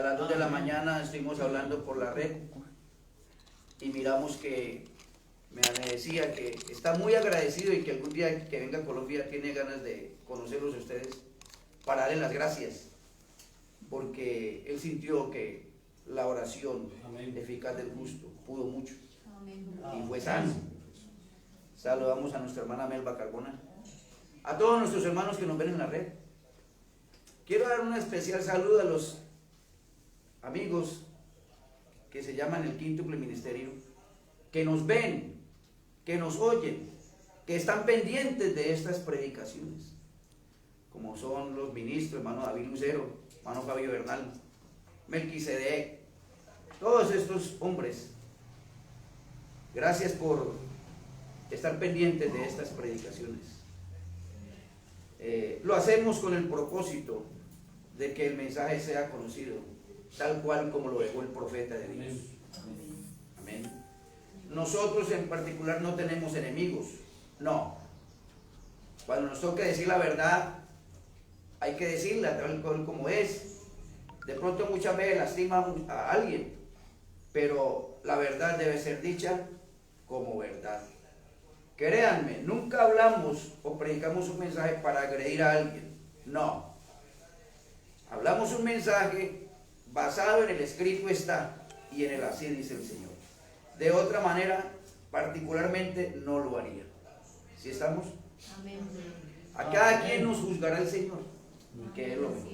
A las 2 de la mañana estuvimos hablando por la red y miramos que me decía que está muy agradecido y que algún día que venga a Colombia tiene ganas de conocerlos a ustedes para darles las gracias, porque él sintió que la oración eficaz del justo pudo mucho y fue sano. Saludamos a nuestra hermana Melba Carbona, a todos nuestros hermanos que nos ven en la red. Quiero dar un especial saludo a los amigos que se llaman el Quíntuple Ministerio, que nos ven, que nos oyen, que están pendientes de estas predicaciones, como son los ministros, hermano David Lucero, hermano Fabio Bernal, Melquisedec, todos estos hombres. Gracias por estar pendientes de estas predicaciones. Lo hacemos con el propósito de que el mensaje sea conocido, tal cual como lo dejó el profeta de Dios. Amén. Nosotros en particular no tenemos enemigos, no. Cuando nos toca decir la verdad, hay que decirla tal cual como es. De pronto muchas veces lastima a alguien, pero la verdad debe ser dicha como verdad. Créanme, nunca hablamos o predicamos un mensaje para agredir a alguien, no. Hablamos un mensaje basado en el escrito está y en el así dice el Señor. De otra manera, particularmente, no lo haría. ¿Sí estamos? Amén. A cada quien nos juzgará el Señor, que es lo mejor.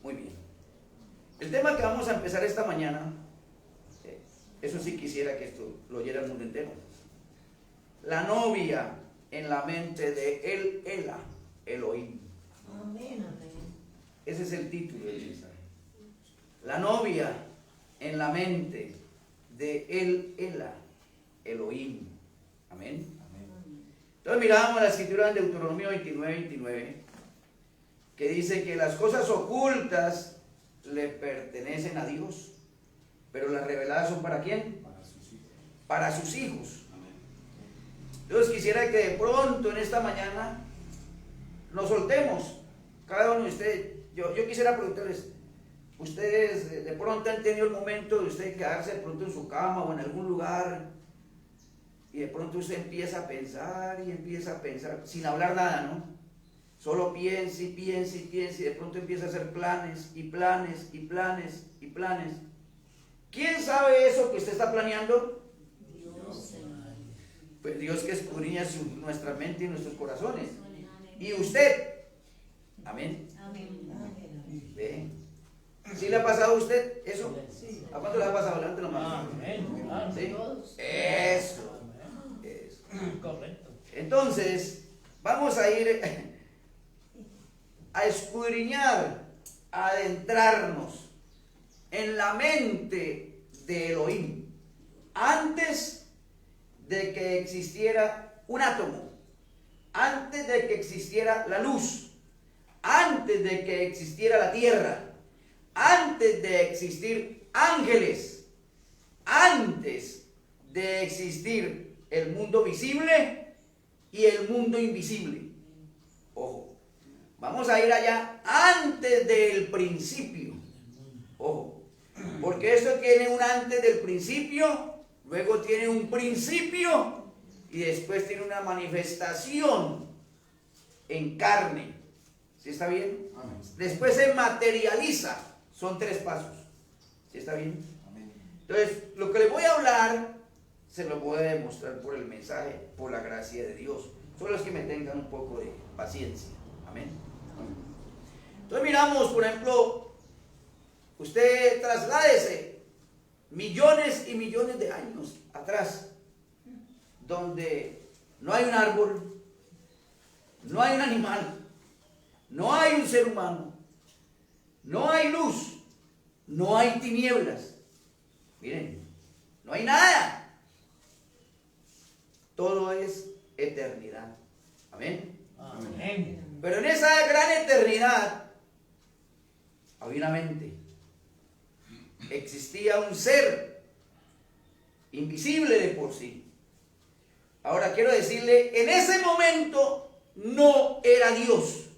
Muy bien. El tema que vamos a empezar esta mañana, eso sí quisiera que esto lo oyera el mundo entero. La novia en la mente de El Ela, Elohim. Amén. Ese es el título del mensaje. La novia en la mente de El Ela, Elohim. Amén. Entonces miramos la escritura en Deuteronomio 29, que dice que las cosas ocultas le pertenecen a Dios, pero las reveladas son ¿para quién? Para sus hijos. Entonces quisiera que de pronto en esta mañana nos soltemos, cada uno de ustedes. Yo quisiera preguntarles, ustedes de pronto han tenido el momento de usted quedarse de pronto en su cama o en algún lugar y de pronto usted empieza a pensar y empieza a pensar sin hablar nada, ¿no? Solo piense y piense y piense y de pronto empieza a hacer planes y planes y planes y planes. ¿Quién sabe eso que usted está planeando? Dios. Pues Dios que escudriña nuestra mente y nuestros corazones. Y usted. Amén. Amén. ¿Ve? ¿Sí le ha pasado a usted eso? ¿A cuánto le ha pasado? Levante la mano. ¿Sí? Eso. Correcto. Entonces, vamos a ir a escudriñar, a adentrarnos en la mente de Elohim antes de que existiera un átomo, antes de que existiera la luz, antes de que existiera la tierra, antes de existir ángeles, antes de existir el mundo visible y el mundo invisible. Ojo, vamos a ir allá antes del principio. Ojo, porque esto tiene un antes del principio, luego tiene un principio y después tiene una manifestación en carne. ¿Sí está bien? Amén. Después se materializa. Son 3 pasos. ¿Sí está bien? Amén. Entonces, lo que le voy a hablar se lo voy a demostrar por el mensaje, por la gracia de Dios. Solo es que me tengan un poco de paciencia. Amén. Entonces miramos, por ejemplo, usted trasládese millones y millones de años atrás, donde no hay un árbol, no hay un animal, no hay un ser humano, no hay luz, no hay tinieblas. Miren, no hay nada. Todo es eternidad. Amén. Amén. Pero en esa gran eternidad había una mente. Existía un ser invisible de por sí. Ahora quiero decirle, en ese momento no era Dios.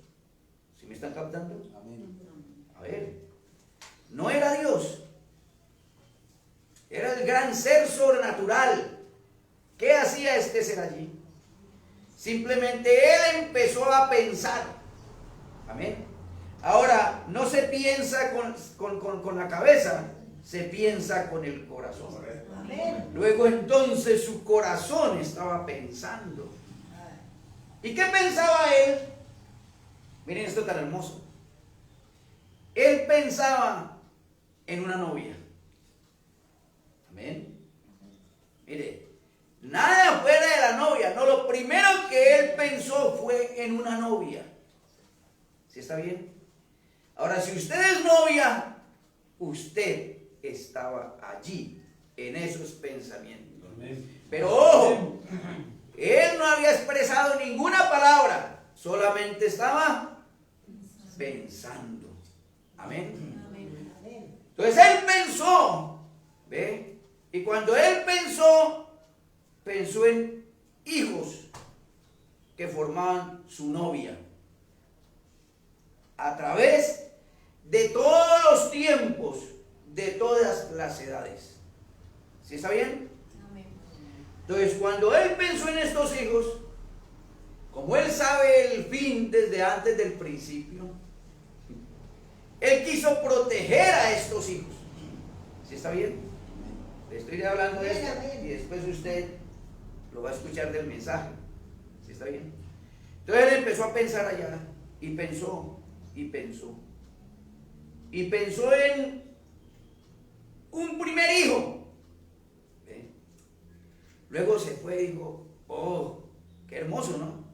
¿Sí me están captando? Amén. A ver, no era gran ser sobrenatural. ¿Qué hacía este ser allí? Simplemente él empezó a pensar. Amén. Ahora, no se piensa con la cabeza, se piensa con el corazón. Amén. Luego entonces su corazón estaba pensando. ¿Y qué pensaba él? Miren esto tan hermoso. Él pensaba en una novia. Amén. Mire, nada fuera de la novia. No, lo primero que él pensó fue en una novia. ¿Sí está bien? Ahora, si usted es novia, usted estaba allí en esos pensamientos. Pero ojo, él no había expresado ninguna palabra, solamente estaba pensando. Amén. Entonces él pensó, ¿ve? Y cuando él pensó en hijos que formaban su novia a través de todos los tiempos, de todas las edades. ¿Sí está bien? Entonces, cuando él pensó en estos hijos, como él sabe el fin desde antes del principio, él quiso proteger a estos hijos. ¿Sí está bien? Le estoy hablando de esto y después usted lo va a escuchar del mensaje. ¿Sí está bien? Entonces él empezó a pensar allá y pensó y pensó. Y pensó en un primer hijo. ¿Ve? Luego se fue y dijo, oh, qué hermoso, ¿no?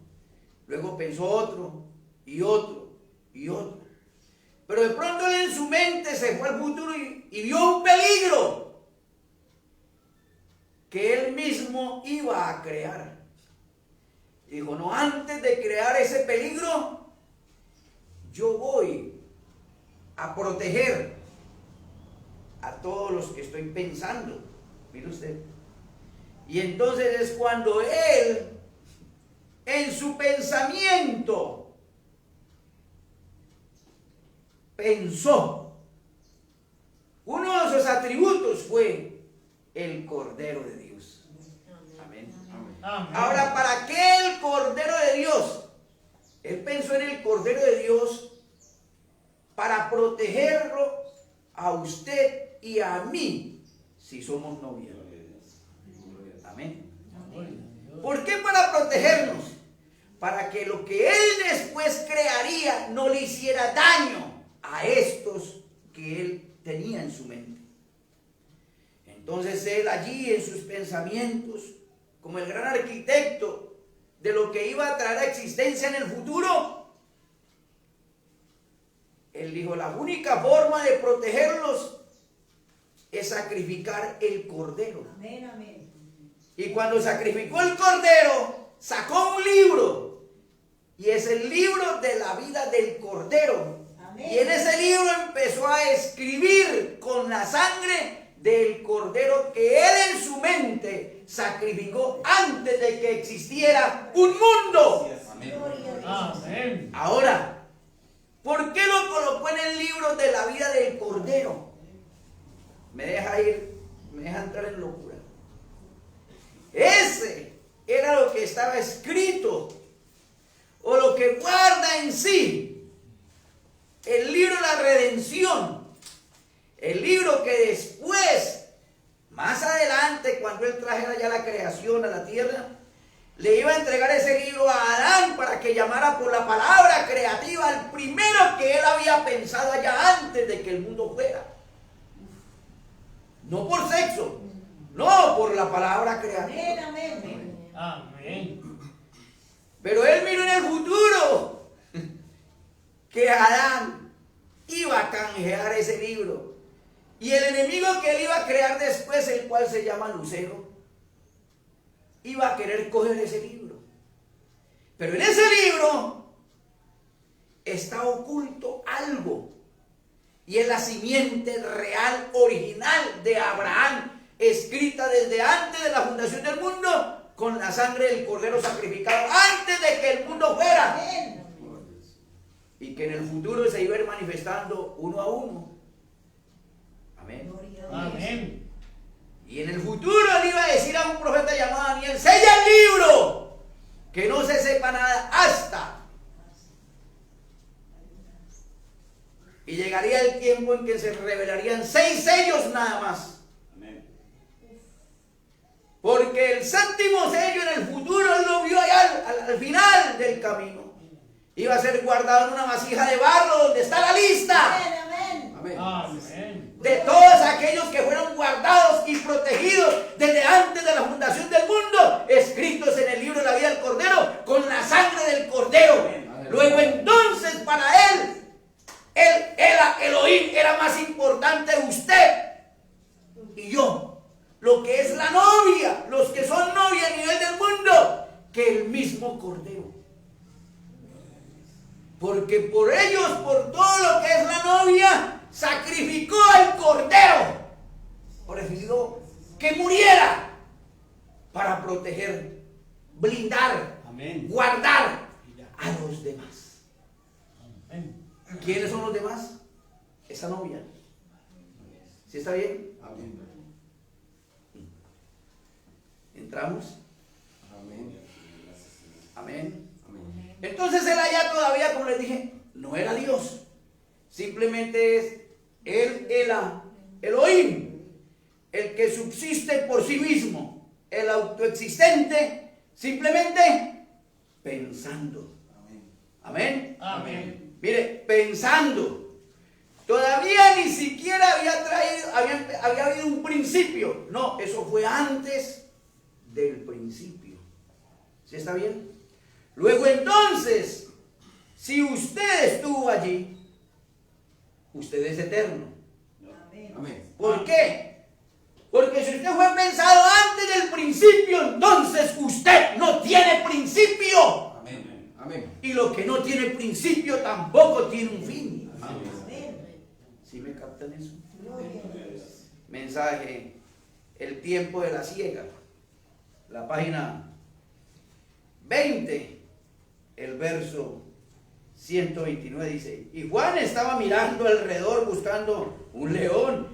Luego pensó otro y otro y otro. Pero de pronto él en su mente se fue al futuro y vio un peligro que él mismo iba a crear. Y dijo, no, antes de crear ese peligro, yo voy a proteger a todos los que estoy pensando. Mire usted. Y entonces es cuando él, en su pensamiento, pensó. Uno de sus atributos fue el Cordero de Dios. Amén. Amén. Ahora, ¿para qué el Cordero de Dios? Él pensó en el Cordero de Dios para protegerlo a usted y a mí si somos novios. Amén. ¿Por qué para protegernos? Para que lo que él después crearía no le hiciera daño a estos que él tenía en su mente. Entonces él allí en sus pensamientos, como el gran arquitecto de lo que iba a traer a existencia en el futuro, él dijo, la única forma de protegerlos es sacrificar el cordero. Amén, amén. Y cuando sacrificó el cordero, sacó un libro. Y es el libro de la vida del cordero. Amén. Y en ese libro empezó a escribir con la sangre del cordero que él en su mente sacrificó antes de que existiera un mundo. Gloria a Dios. Amén. Ahora, ¿por qué lo colocó en el libro de la vida del cordero? Me deja entrar en locura. Ese era lo que estaba escrito, o lo que guarda en sí el libro de la redención, el libro que después, más adelante, cuando él trajera ya la creación a la tierra, le iba a entregar ese libro a Adán para que llamara por la palabra creativa al primero que él había pensado allá antes de que el mundo fuera. No por sexo, no, por la palabra creativa. Amén, amén. Amén. Pero él miró en el futuro que Adán iba a canjear ese libro. Y el enemigo que él iba a crear después, el cual se llama Lucero, iba a querer coger ese libro. Pero en ese libro está oculto algo. Y es la simiente real, original de Abraham, escrita desde antes de la fundación del mundo, con la sangre del cordero sacrificado, antes de que el mundo fuera. Amén. Y que en el futuro se iba a ir manifestando uno a uno. Amén. Gloria a Dios. Amén. Y en el futuro tiempo en que se revelarían 6 sellos nada más. Porque el séptimo sello en el futuro él lo vio allá al final del camino. Iba a ser guardado en una vasija de barro donde está la lista Amén. Amén. de todos aquellos que fueron guardados y protegidos desde antes de la fundación del mundo, escritos en el libro de la vida del Cordero, con la sangre del Cordero. Luego entonces para él, Elohim era más importante usted y yo, lo que es la novia, los que son novia a nivel del mundo, que el mismo Cordero. Porque por ellos, por todo lo que es la novia, sacrificó al Cordero. Prefirió que muriera para proteger, blindar, Amén. guardar a los demás. Amén. ¿Quiénes son los demás? Esa novia. ¿Sí está bien? Amén. ¿Entramos? Amén. Amén. Amén. Entonces él allá todavía, como les dije, no era Dios. Simplemente es Elohim, el que subsiste por sí mismo, el autoexistente, simplemente pensando. Amén. Amén. Mire, pensando. Todavía ni siquiera había habido un principio. No, eso fue antes del principio. ¿Sí está bien? Luego entonces, si usted estuvo allí, usted es eterno. Amén. ¿Por qué? Porque si usted fue pensado antes del principio, entonces usted no tiene principio. Amén. Amén. Y lo que no tiene principio tampoco tiene un fin. ¿Sí me captan eso? Mensaje, el tiempo de la ciega. La página 20, el verso 129 dice: y Juan estaba mirando alrededor buscando un león,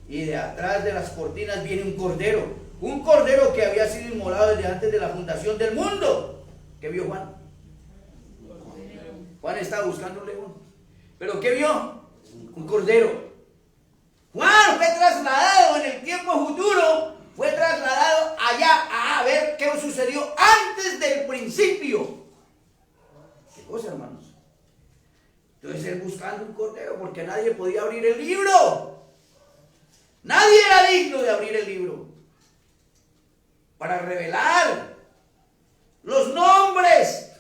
y de atrás de las cortinas viene un cordero que había sido inmolado desde antes de la fundación del mundo. ¿Qué vio Juan? Juan estaba buscando un león. ¿Pero qué vio? Un cordero. Juan fue trasladado en el tiempo futuro, fue trasladado allá a ver qué sucedió antes del principio. ¿Qué cosa, hermanos? Entonces él buscando un cordero, porque nadie podía abrir el libro. Nadie era digno de abrir el libro para revelar los nombres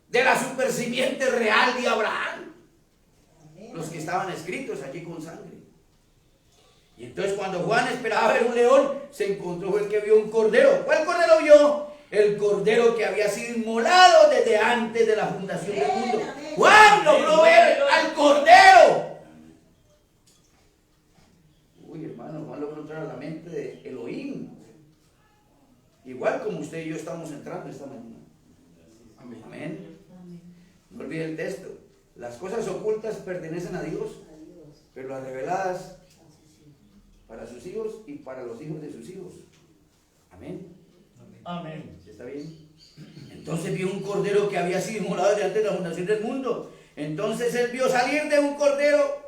de la supersimiente real de Abraham, los que estaban escritos allí con sangre. Y entonces cuando Juan esperaba ver un león, se encontró fue el que vio un cordero. ¿Cuál cordero vio? El cordero que había sido inmolado desde antes de la fundación del mundo. Juan logró ver al cordero. Uy, hermano, Juan logró entrar a la mente de Elohim. Igual como usted y yo estamos entrando esta mañana. Amén. Amén. No olvide el texto. Las cosas ocultas pertenecen a Dios, pero las reveladas para sus hijos y para los hijos de sus hijos. Amén. Amén. ¿Sí está bien? Entonces vio un cordero que había sido inmolado desde antes de la fundación del mundo. Entonces él vio salir a un cordero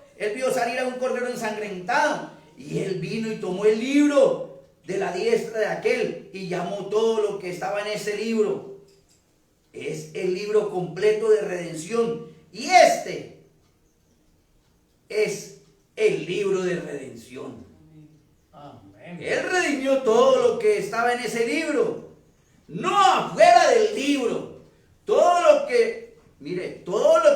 ensangrentado. Y él vino y tomó el libro de la diestra de aquel y llamó todo lo que estaba en ese libro. Es el libro completo de redención. Y este es el libro de redención. Amén. Él redimió todo lo que estaba en ese libro, no afuera del libro. Todo lo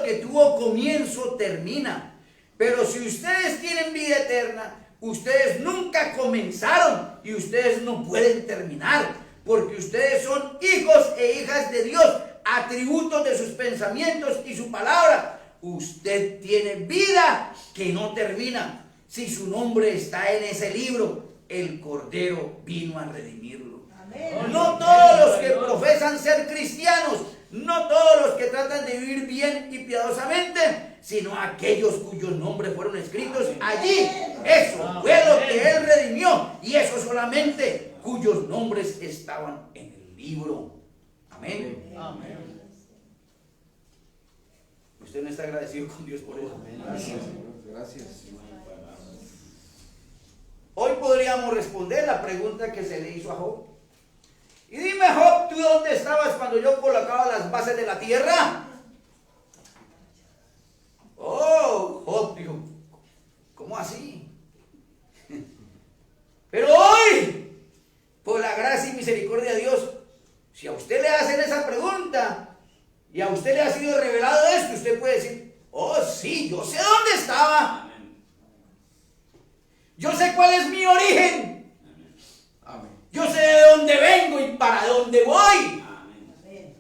que tuvo comienzo termina. Pero si ustedes tienen vida eterna, ustedes nunca comenzaron y ustedes no pueden terminar, porque ustedes son hijos e hijas de Dios, atributos de sus pensamientos y su palabra. Usted tiene vida que no termina. Si su nombre está en ese libro, el Cordero vino a redimirlo. Amén. No todos los que profesan ser cristianos, no todos los que tratan de vivir bien y piadosamente, sino aquellos cuyos nombres fueron escritos allí. Eso fue lo que él redimió, y eso solamente cuyos nombres estaban en el libro. Amén. Amén. Usted no está agradecido con Dios por eso. Gracias, Señor. Gracias. Hoy podríamos responder la pregunta que se le hizo a Job. Y dime, Job, ¿tú dónde estabas cuando yo colocaba las bases de la tierra? Oh, Job dijo, ¿cómo así? Pero hoy, por la gracia y misericordia de Dios, si a usted le hacen esa pregunta y a usted le ha sido revelado esto, usted puede decir, oh sí, yo sé dónde estaba. Yo sé cuál es mi origen. Amén. Yo sé de dónde vengo y para dónde voy. Amén.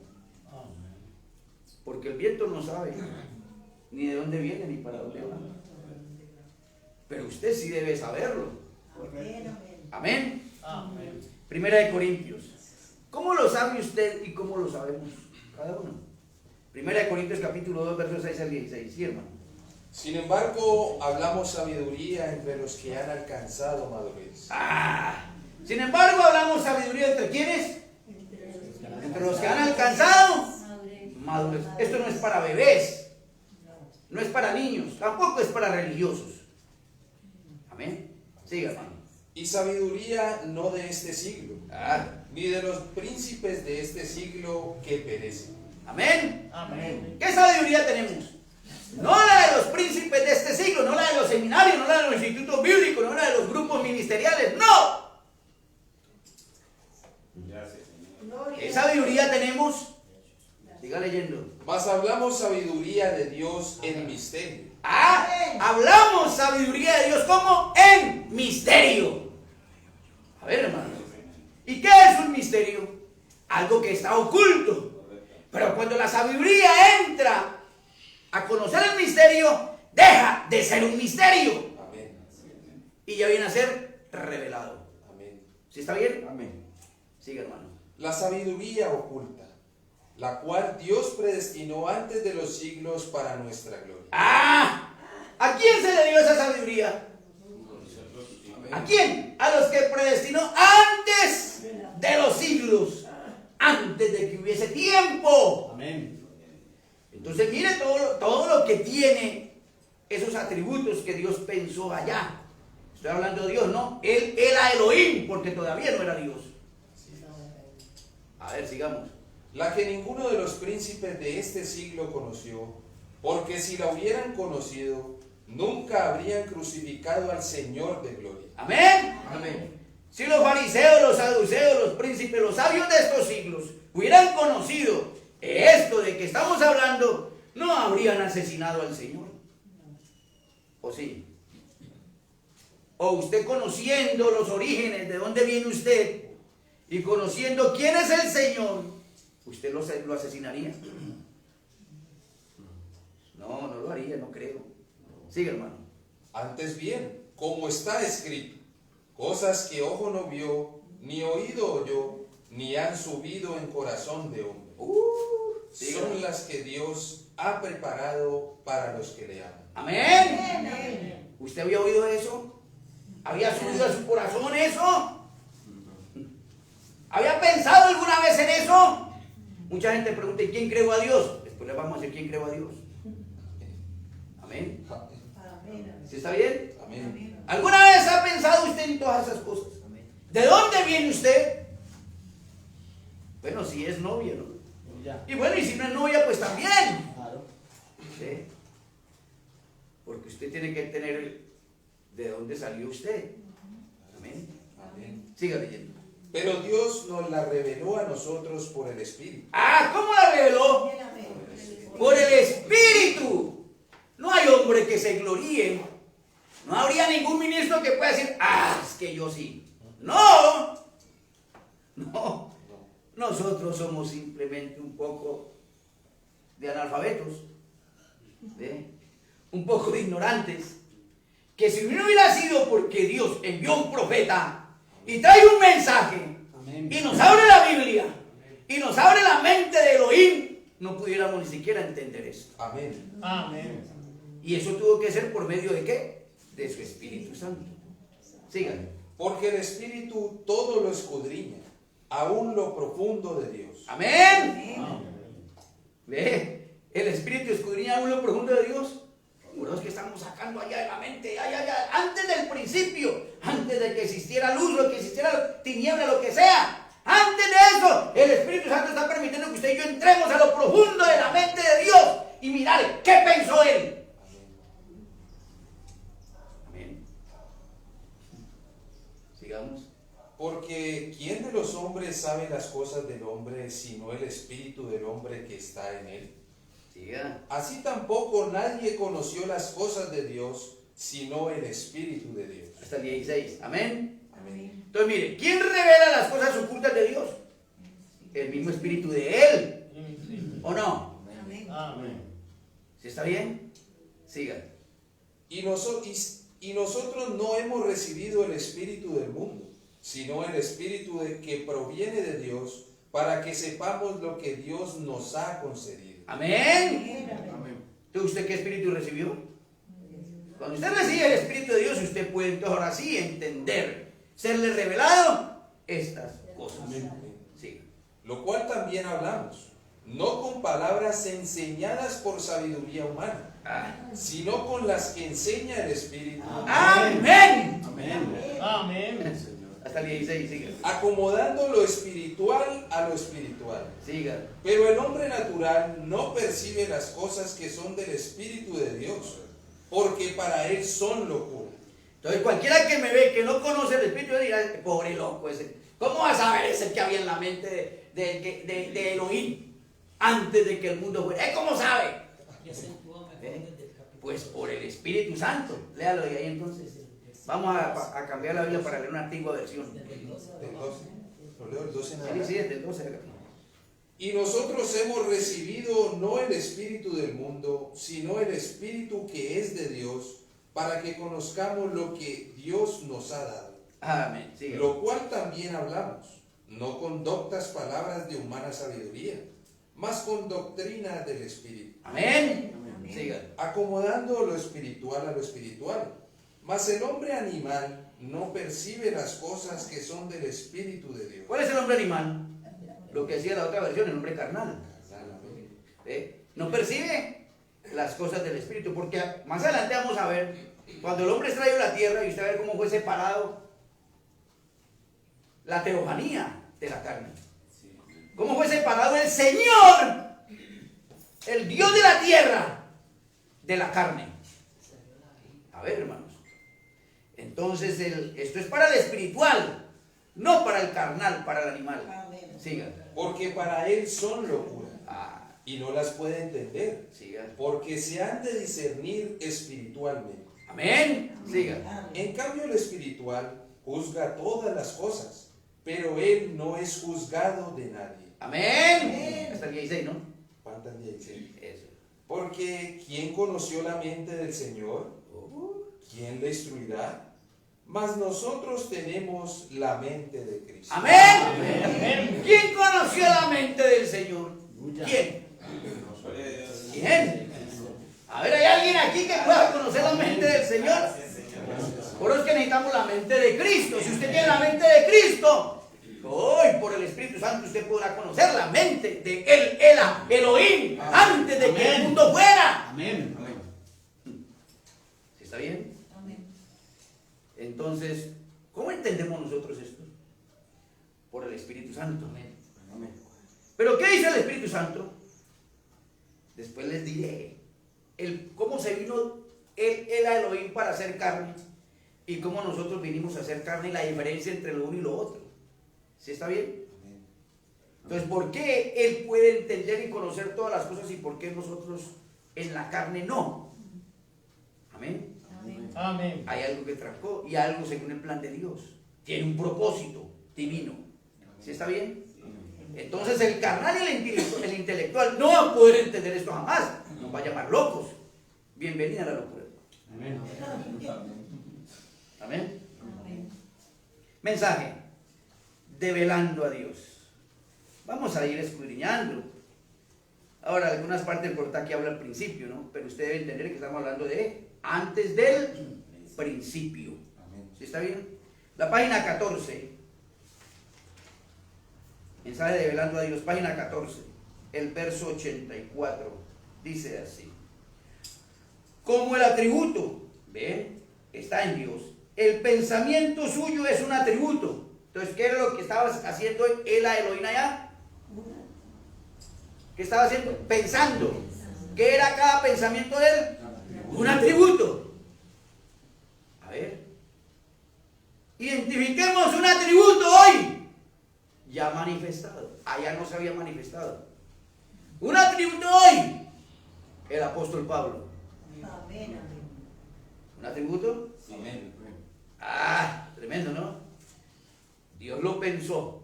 Porque el viento no sabe ni de dónde viene ni para dónde va. Pero usted sí debe saberlo. Amén. Amén. Amén. Amén. Primera de Corintios. ¿Cómo lo sabe usted y cómo lo sabemos cada uno? Primera de Corintios capítulo 2 versos 6 al 16. Sí, hermano. Sin embargo, hablamos sabiduría entre los que han alcanzado madurez. Sin embargo, hablamos sabiduría entre quienes? Entre los que han alcanzado madurez. Esto no es para bebés, no es para niños, tampoco es para religiosos. Amén. Siga, hermano. Y sabiduría no de este siglo, ni de los príncipes de este siglo que perecen. Amén. Amén. ¿Qué sabiduría tenemos? No la de los príncipes de este siglo, no la de los seminarios, no la de los institutos bíblicos, no la de los grupos ministeriales, no. ¿Qué sabiduría tenemos? Siga leyendo. Mas hablamos sabiduría de Dios en misterio. Hablamos sabiduría de Dios como en misterio. A ver, hermano. ¿Y qué es un misterio? Algo que está oculto. Pero cuando la sabiduría entra a conocer el misterio, deja de ser un misterio. Amén. Y ya viene a ser revelado. Amén. ¿Sí está bien? Amén. Sigue, hermano. La sabiduría oculta, la cual Dios predestinó antes de los siglos para nuestra gloria. ¿A quién se le dio esa sabiduría? ¿A quién? A los que predestinó antes de los siglos, antes de que hubiese tiempo. Amén. Entonces mire todo lo que tiene esos atributos que Dios pensó allá. Estoy hablando de Dios, ¿no? Él era Elohim, porque todavía no era Dios. A ver, sigamos. La que ninguno de los príncipes de este siglo conoció, porque si la hubieran conocido, nunca habrían crucificado al Señor de gloria. Amén. Amén. Si los fariseos, los saduceos, los príncipes, los sabios de estos siglos hubieran conocido esto de que estamos hablando, no habrían asesinado al Señor. ¿O sí? O usted conociendo los orígenes, de dónde viene usted, y conociendo quién es el Señor, ¿usted lo asesinaría? No, no lo haría, no creo. Sigue, hermano. Antes bien, como está escrito, cosas que ojo no vio, ni oído oyó, ni han subido en corazón de hombre, son las que Dios ha preparado para los que le aman. Amén. Amén. ¿Usted había oído eso? ¿Había subido a su corazón eso? ¿Había pensado alguna vez en eso? Mucha gente pregunta, ¿y quién creó a Dios? Después le vamos a decir quién creó a Dios. Amén. Amén. ¿Sí está bien? Amén. ¿Alguna vez ha pensado usted en todas esas cosas? ¿De dónde viene usted? Bueno, si es novia, ¿no? Ya. Y bueno, y si no es novia, pues también. Claro. ¿Sí? Porque usted tiene que tener de dónde salió usted. Amén. Amén. Siga leyendo. Pero Dios nos la reveló a nosotros por el Espíritu. ¿Cómo la reveló? Amén. Por el Espíritu. No hay hombre que se gloríe. No habría ningún ministro que pueda decir, es que yo sí. No. No. Nosotros somos simplemente un poco de analfabetos. ¿Sí? Un poco de ignorantes. Que si no hubiera sido porque Dios envió un profeta y trae un mensaje, Amén. y nos abre la Biblia, y nos abre la mente de Elohim, no pudiéramos ni siquiera entender esto. Amén. Amén. Y eso tuvo que ser por medio de ¿qué? De su Espíritu Santo. Síganme. Porque el Espíritu todo lo escudriña, aún lo profundo de Dios. Amén. Amén. ¿Ve? El Espíritu escudriña aún lo profundo de Dios. por eso es que estamos sacando allá de la mente, allá, antes del principio, antes de que existiera luz, lo que existiera tiniebla, lo que sea. Antes de eso, el Espíritu Santo está permitiendo que usted y yo entremos a lo profundo de la mente de Dios y mirar qué pensó Él. Amén. Sigamos. Porque ¿quién de los hombres sabe las cosas del hombre sino el espíritu del hombre que está en él? Siga. Así tampoco nadie conoció las cosas de Dios sino el espíritu de Dios. Hasta el 16. Amén. Amén. Entonces mire, ¿quién revela las cosas ocultas de Dios? El mismo espíritu de Él. Sí. ¿O no? Amén. Amén. ¿Sí está bien? Siga. Y nosotros no hemos recibido el espíritu del mundo, sino el espíritu que proviene de Dios, para que sepamos lo que Dios nos ha concedido. Amén. Amén. Entonces, ¿usted qué espíritu recibió? Cuando usted recibe el espíritu de Dios, usted puede entonces ahora sí entender, serle revelado estas cosas. Amén. Siga. Lo cual también hablamos, no con palabras enseñadas por sabiduría humana, Ah. sino con las que enseña el Espíritu, Amén. Amén. Amén. Señor. Hasta el 16, siga. acomodando lo espiritual a lo espiritual. Siga. Pero el hombre natural no percibe las cosas que son del Espíritu de Dios, porque para él son locura. Entonces, cualquiera que me ve que no conoce el espíritu dirá, pobre loco ese. ¿Cómo va a saber ese que había en la mente de Elohim antes de que el mundo fuera? ¿Cómo sabe? Pues por el Espíritu Santo. Léalo de ahí entonces. Vamos a cambiar la Biblia para leer una antigua versión. Del 12. Lo leo el 12 en Sí, adelante. sí, es del 12. Y nosotros hemos recibido no el espíritu del mundo, sino el espíritu que es de Dios, para que conozcamos lo que Dios nos ha dado. Amén. Sigue. Lo cual también hablamos, no con doctas palabras de humana sabiduría, mas con doctrina del Espíritu, Amén. Amén. Siga. acomodando lo espiritual a lo espiritual. Mas el hombre animal no percibe las cosas que son del Espíritu de Dios. ¿Cuál es el hombre animal? Lo que decía la otra versión, el hombre carnal. No percibe las cosas del Espíritu, porque más adelante vamos a ver, cuando el hombre es traído a la tierra y usted va a ver cómo fue separado la teofanía de la carne. Cómo fue separado el Señor, el Dios de la tierra, de la carne. A ver, hermanos. Entonces, esto es para el espiritual, no para el carnal, para el animal. Amén. Siga. Porque para él son locura, Ah, y no las puede entender, siga. porque se han de discernir espiritualmente. Amén. Siga. En cambio, el espiritual juzga todas las cosas, pero él no es juzgado de nadie. Amén. Hasta el 16, ¿no? ¿Cuántas dice? Eso. Porque ¿quién conoció la mente del Señor? ¿Quién le instruirá? Mas nosotros tenemos la mente de Cristo. Amén. Amén. ¿Quién conoció la mente del Señor? ¿Quién? ¿Quién? A ver, ¿hay alguien aquí que pueda conocer la mente del Señor? Por eso es que necesitamos la mente de Cristo. Si usted tiene la mente de Cristo, hoy por el Espíritu Santo usted podrá conocer la mente de Él, Elohim, antes de que el mundo fuera. Amén. ¿Sí está bien? Amén. Entonces, ¿cómo entendemos nosotros esto? Por el Espíritu Santo. Amén. ¿Pero qué dice el Espíritu Santo? Después les diré cómo se vino el a Elohim para hacer carne y cómo nosotros vinimos a hacer carne y la diferencia entre lo uno y lo otro. ¿Sí está bien? Entonces, ¿por qué Él puede entender y conocer todas las cosas y por qué nosotros en la carne no? Amén. Amén. Amén. Hay algo que trancó y algo según el plan de Dios. Tiene un propósito divino. ¿Sí está bien? Entonces el carnal y el intelectual no van a poder entender esto jamás. Nos va a llamar locos. Bienvenida a la locura. Amén. Amén. Amén. Mensaje. Develando a Dios. Vamos a ir escudriñando. Ahora, algunas partes del portal que habla al principio, ¿no? Pero usted debe entender que estamos hablando de antes del principio. ¿Sí está bien? La página 14. Mensaje de Develando a Dios, página 14, el verso 84, dice así: como el atributo, ¿ven? Está en Dios. El pensamiento suyo es un atributo. Entonces, ¿qué era lo que estaba haciendo el Elohim allá? ¿Qué estaba haciendo? Pensando. ¿Qué era cada pensamiento de él? Un atributo. A ver. Identifiquemos un atributo hoy. Ya manifestado. Allá no se había manifestado. Un atributo hoy. El apóstol Pablo. Amén. ¿Un atributo? Amén. Ah, tremendo, ¿no? Dios lo pensó.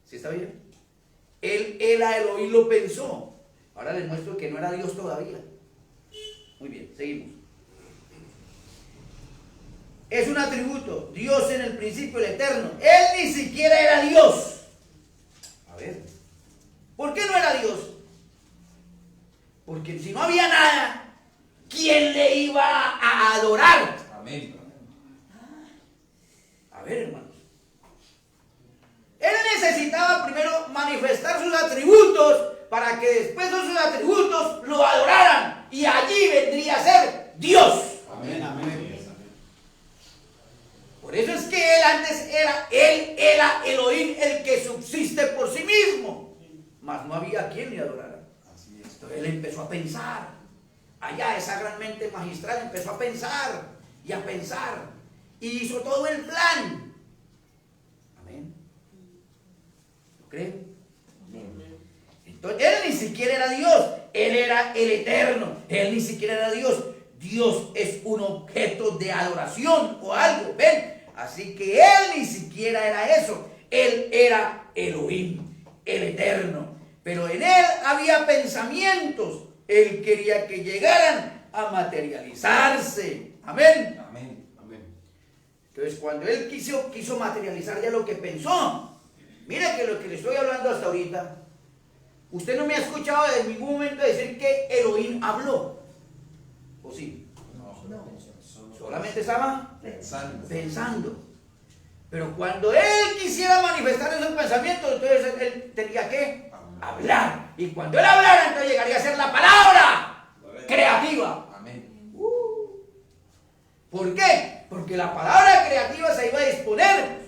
¿Sí está bien? Él a Elohim lo pensó. Ahora les muestro que no era Dios todavía. Muy bien, seguimos. Es un atributo. Dios en el principio, el eterno. Él ni siquiera era Dios. A ver. ¿Por qué no era Dios? Porque si no había nada, ¿quién le iba a adorar? Amén. A ver, hermanos. Él necesitaba primero manifestar sus atributos para que después de sus atributos lo adoraran. Y allí vendría a ser Dios. Amén. Amén. Por eso es que él antes era Elohim, el que subsiste por sí mismo. Mas no había quien le adorara. Así es. Entonces él empezó a pensar. Allá esa gran mente magistral empezó a pensar y a pensar. Y hizo todo el plan. Amén. ¿Lo creen? Entonces él ni siquiera era Dios. Él era el eterno. Él ni siquiera era Dios. Dios es un objeto de adoración o algo. ¿Ven? Así que él ni siquiera era eso. Él era Elohim, el eterno. Pero en él había pensamientos. Él quería que llegaran a materializarse. Amén. Amén. Amén. Entonces cuando él quiso materializar ya lo que pensó. Mira que lo que le estoy hablando hasta ahorita. Usted no me ha escuchado en ningún momento decir que Elohim habló. ¿O sí? Solamente estaba pensando. Pero cuando él quisiera manifestar esos pensamientos, entonces él tenía que hablar. Y cuando él hablara, entonces llegaría a ser la palabra creativa. Amén. ¿Por qué? Porque la palabra creativa se iba a disponer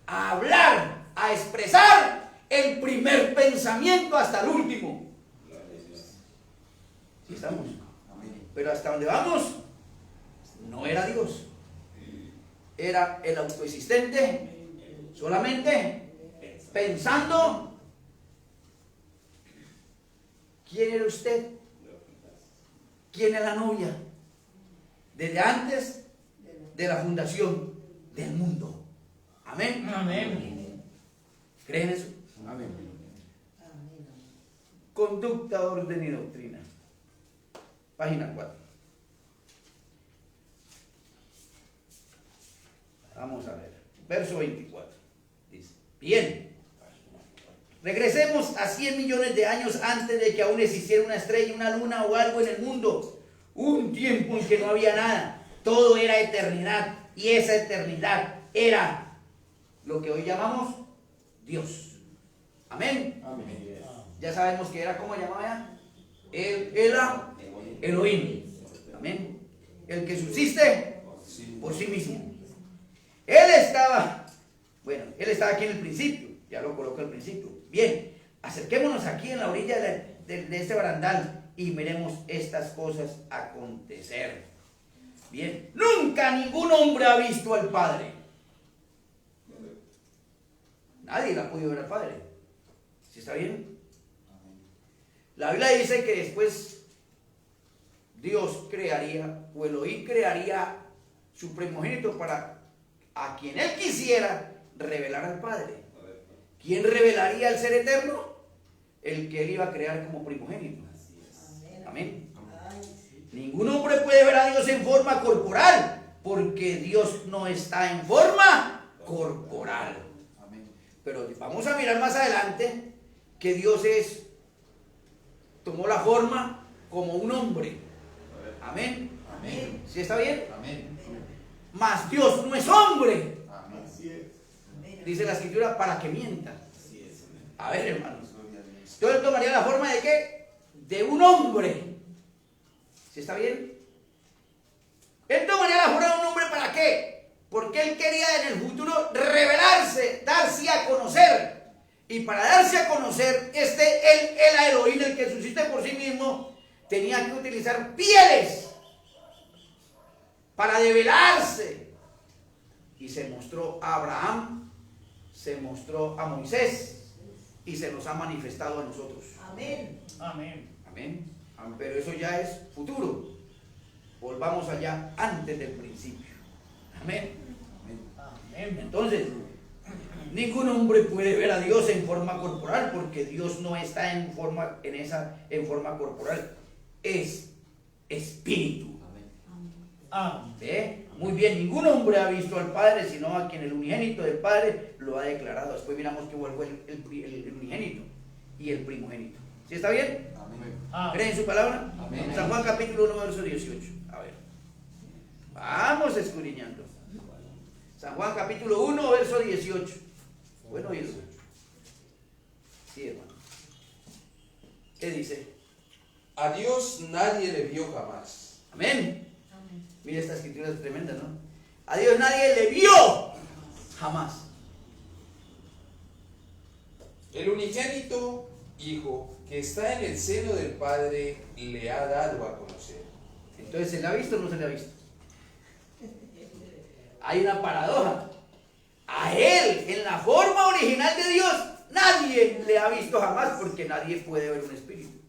a hablar, a expresar el primer pensamiento hasta el último. ¿Sí estamos? Amén. Pero hasta donde vamos, no era Dios. Era el autoexistente, solamente pensando. ¿Quién era usted? ¿Quién es la novia? Desde antes de la fundación del mundo. Amén. Amén. ¿Creen eso? Amén. Conducta, orden y doctrina. Página 4. Vamos a ver. Verso 24. Dice, bien. Regresemos a 100 millones de años antes de que aún existiera una estrella, una luna o algo en el mundo. Un tiempo en que no había nada. Todo era eternidad. Y esa eternidad era lo que hoy llamamos Dios. Amén. Amén. Ya sabemos que era, ¿cómo llamaba ya? Él era Elohim. Amén. El que subsiste por sí mismo. Él estaba aquí en el principio. Ya lo coloco al principio. Bien, acerquémonos aquí en la orilla de este barandal y miremos estas cosas acontecer. Bien, nunca ningún hombre ha visto al Padre. Nadie la ha podido ver al Padre. ¿Sí está bien? La Biblia dice que después Dios crearía, o Elohim crearía su primogénito para a quien él quisiera revelar al Padre. ¿Quién revelaría al ser eterno? El que él iba a crear como primogénito. Amén. Ningún hombre puede ver a Dios en forma corporal, porque Dios no está en forma corporal. Pero vamos a mirar más adelante que Dios tomó la forma como un hombre. Amén. Amén. ¿Sí está bien? Amén. Mas Dios no es hombre, Amén. dice la escritura, para que mienta. Así es. A ver, hermanos. Entonces él tomaría la forma de ¿qué? De un hombre. ¿Sí está bien? Él tomaría la forma de un hombre ¿para qué? Porque él quería en el futuro revelarse, darse a conocer. Y para darse a conocer, el Elohim, el que subsiste por sí mismo, tenía que utilizar pieles para develarse. Y se mostró a Abraham, se mostró a Moisés y se nos ha manifestado a nosotros. Amén. Amén. Amén. Pero eso ya es futuro. Volvamos allá antes del principio. Amén. Amén. Entonces, ningún hombre puede ver a Dios en forma corporal, porque Dios no está en forma corporal. Es espíritu. Amén. ¿Ve? Muy bien, ningún hombre ha visto al Padre, sino a quien el unigénito del Padre lo ha declarado. Después miramos que vuelve el unigénito y el primogénito. ¿Sí está bien? Amén. ¿Creen su palabra? Amén. San Juan capítulo 1, verso 18. A ver. Vamos escudriñando. San Juan capítulo 1, verso 18. Bueno, oído. Sí, hermano. ¿Qué dice? A Dios nadie le vio jamás. Amén. Mira, esta escritura es tremenda, ¿no? A Dios nadie le vio jamás. El unigénito Hijo que está en el seno del Padre le ha dado a conocer. Entonces, ¿se le ha visto o no se le ha visto? Hay una paradoja. A él, en la forma original de Dios, nadie le ha visto jamás, porque nadie puede ver un espíritu.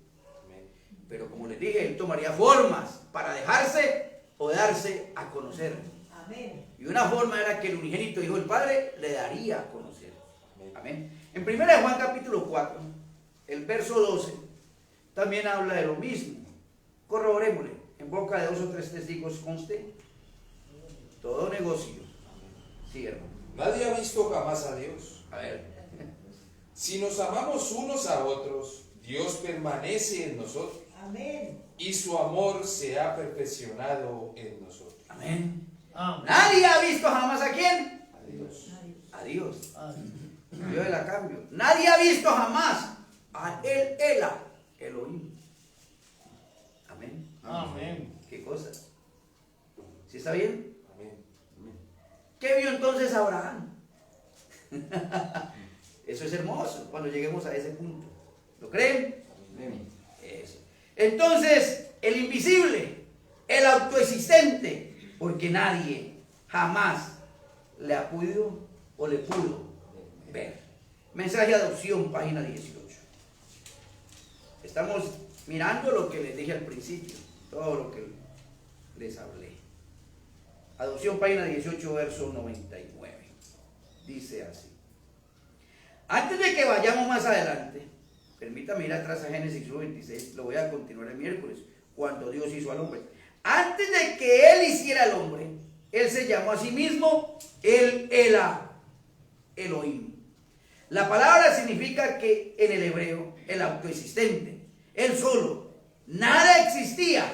Amén. Pero como les dije, él tomaría formas para dejarse o darse a conocer. Amén. Y una forma era que el unigénito Hijo del Padre le daría a conocer. Amén. Amén. En 1 Juan capítulo 4, el verso 12, también habla de lo mismo. Corroborémosle. En boca de 2 o 3 testigos conste todo negocio. Sí, hermano. Nadie ha visto jamás a Dios. A ver. Si nos amamos unos a otros, Dios permanece en nosotros Amén. y su amor se ha perfeccionado en nosotros. Amén. Amén. Nadie ha visto jamás a quién. A Dios. A Dios. Amén. Yo la cambio. Nadie ha visto jamás a él, Elohim. Amén. Amén. ¿Qué cosas? ¿Sí está bien? Amén. ¿Qué vio entonces Abraham? Eso es hermoso cuando lleguemos a ese punto. ¿Lo creen? Eso. Entonces, el invisible, el autoexistente, porque nadie jamás le ha podido o le pudo ver. Mensaje de adopción, página 18. Estamos mirando lo que les dije al principio, todo lo que les hablé. Adopción, página 18, verso 99. Dice así. Antes de que vayamos más adelante, permítame ir atrás a Génesis 26, lo voy a continuar el miércoles, cuando Dios hizo al hombre. Antes de que Él hiciera al hombre, Él se llamó a sí mismo Elohim. La palabra significa que en el hebreo, el autoexistente, Él solo, nada existía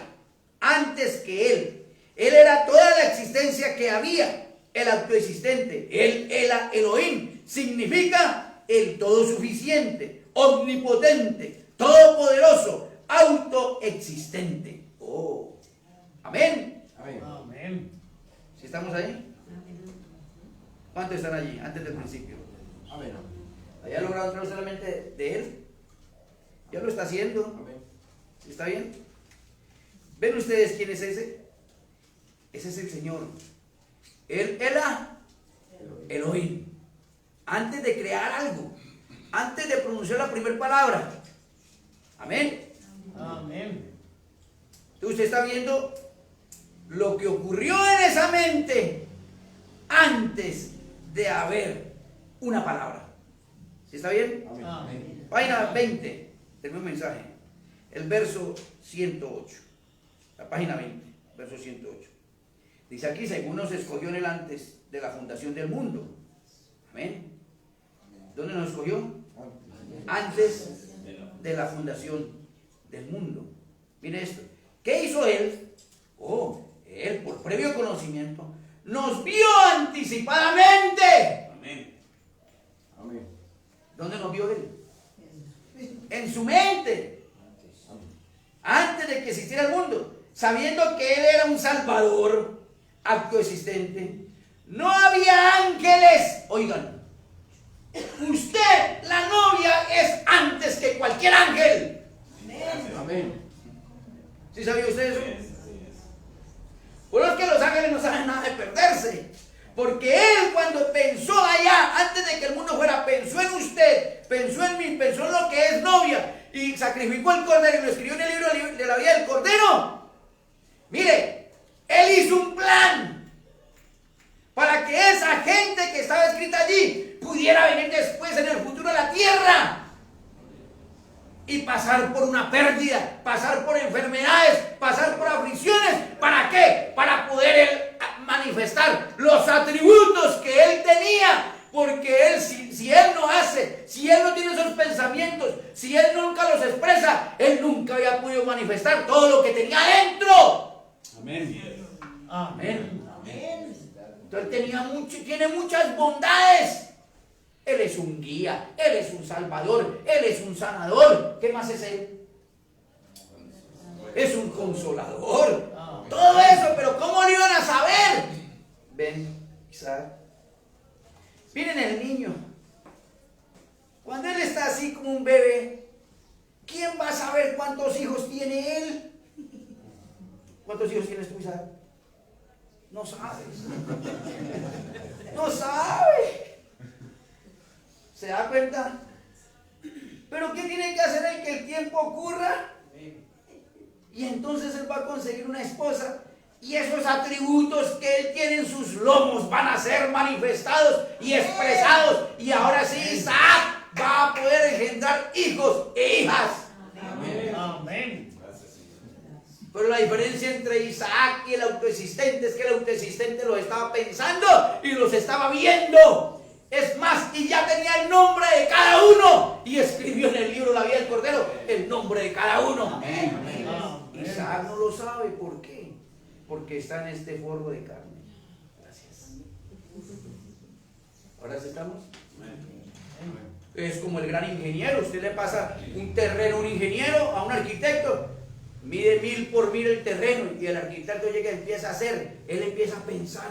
antes que Él. Él era toda la existencia que había, el autoexistente. Él era Elohim, significa el todo suficiente, omnipotente, todopoderoso, autoexistente. Oh, amén. Amén. ¿Sí estamos ahí? ¿Cuántos están allí antes del principio? ¿Haya logrado entrar solamente de Él? Ya lo está haciendo. ¿Sí está bien? ¿Ven ustedes quién es ese? Ese es el Señor. Él era Elohim. Antes de crear algo, antes de pronunciar la primera palabra. Amén. Amén. Usted está viendo lo que ocurrió en esa mente antes de haber una palabra. ¿Sí está bien? Amén. Página 20 del mismo mensaje. El verso 108. La página 20, verso 108. Dice aquí, según nos escogió en él antes de la fundación del mundo. Amén. ¿Dónde nos escogió? Antes de la fundación del mundo. Mire esto. ¿Qué hizo Él? Oh, Él por previo conocimiento nos vio anticipadamente. ¿Dónde nos vio Él? En su mente. Antes de que existiera el mundo. Sabiendo que Él era un Salvador acto existente. No había ángeles. Oigan, usted, la novia, es antes que cualquier ángel. Amén. ¿Sí sabía usted eso? Por eso es que los ángeles no saben nada de perderse. Porque él, cuando pensó allá, antes de que el mundo fuera, pensó en usted, pensó en mí, pensó en lo que es novia, y sacrificó el cordero y lo escribió en el libro de la vida del cordero. Mire, él hizo un plan para que esa gente que estaba escrita allí pudiera venir después en el futuro a la tierra y pasar por una pérdida, pasar por enfermedades, pasar por aflicciones. ¿Para qué? Para poder él manifestar los atributos que él tenía. Porque él, si él no hace, si él no tiene esos pensamientos, si él nunca los expresa, él nunca había podido manifestar todo lo que tenía adentro. Amén. Amén. Amén. Entonces tiene muchas bondades. Él es un guía, él es un salvador, él es un sanador. ¿Qué más es él? Es un consolador. Todo eso, pero ¿cómo lo iban a saber? Ven, Isaac. Miren el niño. Cuando él está así como un bebé, ¿quién va a saber cuántos hijos tiene él? ¿Cuántos hijos tienes tú, Isaac? No sabes. No sabe. ¿Se da cuenta? ¿Pero qué tiene que hacer él que el tiempo ocurra? Y entonces él va a conseguir una esposa. Y esos atributos que él tiene en sus lomos van a ser manifestados y expresados. Y ahora sí, Isaac va a poder engendrar hijos e hijas. Amén. Amén. Pero la diferencia entre Isaac y el autoexistente es que el autoexistente los estaba pensando y los estaba viendo. Es más, y ya tenía el nombre de cada uno. Y escribió en el libro La vida del Cordero el nombre de cada uno. Amén. Isaac no lo sabe. ¿Por qué? Porque está en este forro de carne. Gracias. ¿Ahora sí estamos? Es como el gran ingeniero. Usted le pasa un terreno a un ingeniero, a un arquitecto. Mide 1000 por 1000 el terreno. Y el arquitecto llega y empieza a hacer. Él empieza a pensar.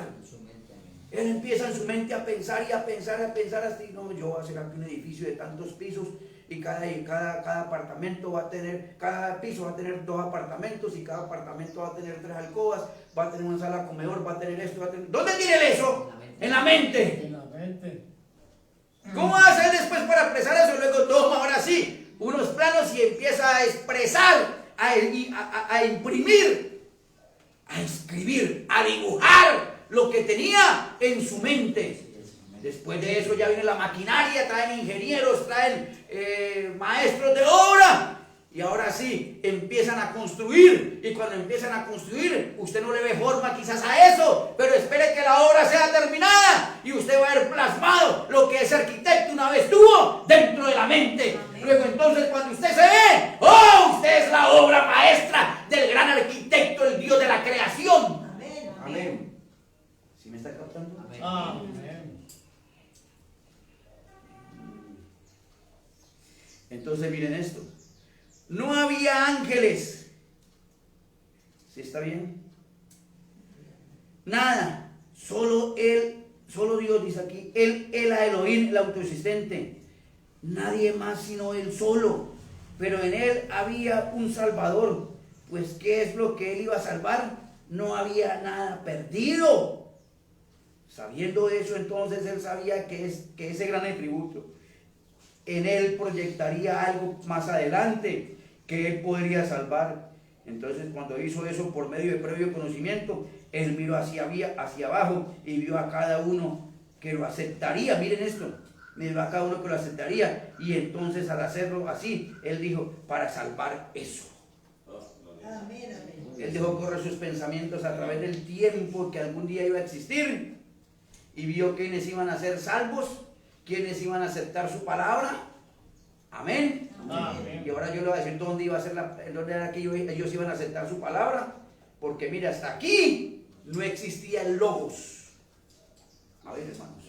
Él empieza en su mente a pensar y a pensar, hasta y no, yo voy a hacer aquí un edificio de tantos pisos y cada apartamento va a tener, cada piso va a tener 2 apartamentos y cada apartamento va a tener 3 alcobas, va a tener una sala comedor, va a tener esto, va a tener... ¿Dónde tiene él eso? En la mente. En la mente. ¿Cómo hace él después para expresar eso? Luego toma ahora sí unos planos y empieza a expresar, a imprimir, a escribir, a dibujar lo que tenía en su mente. Después de eso ya viene la maquinaria, traen ingenieros, traen maestros de obra. Y ahora sí, empiezan a construir. Y cuando empiezan a construir, usted no le ve forma quizás a eso, pero espere que la obra sea terminada. Y usted va a ver plasmado lo que ese arquitecto una vez tuvo dentro de la mente. Luego entonces cuando usted se ve, ¡oh! Usted es la obra maestra del gran arquitecto, el Dios de la creación. Amén. Amén. ¿Sí me está captando? Amén. Entonces miren esto. No había ángeles. ¿Sí está bien? Nada. Solo él, solo Dios dice aquí. Él era Elohim, el autoexistente. Nadie más sino él solo. Pero en él había un Salvador. Pues ¿qué es lo que él iba a salvar? No había nada perdido. Sabiendo eso, entonces él sabía que ese gran atributo en él proyectaría algo más adelante que él podría salvar. Entonces cuando hizo eso por medio de previo conocimiento, él miró hacia abajo y vio a cada uno que lo aceptaría. Miren esto, miró a cada uno que lo aceptaría, y entonces al hacerlo así, él dijo, para salvar eso. Amén. Amén. Él dejó correr sus pensamientos a través del tiempo que algún día iba a existir, y vio quiénes iban a ser salvos, quiénes iban a aceptar su palabra. Amén. Amén. Y ahora yo le voy a decir dónde iba a ser dónde era que ellos iban a aceptar su palabra. Porque mira, hasta aquí no existía el logos. A ver, hermanos.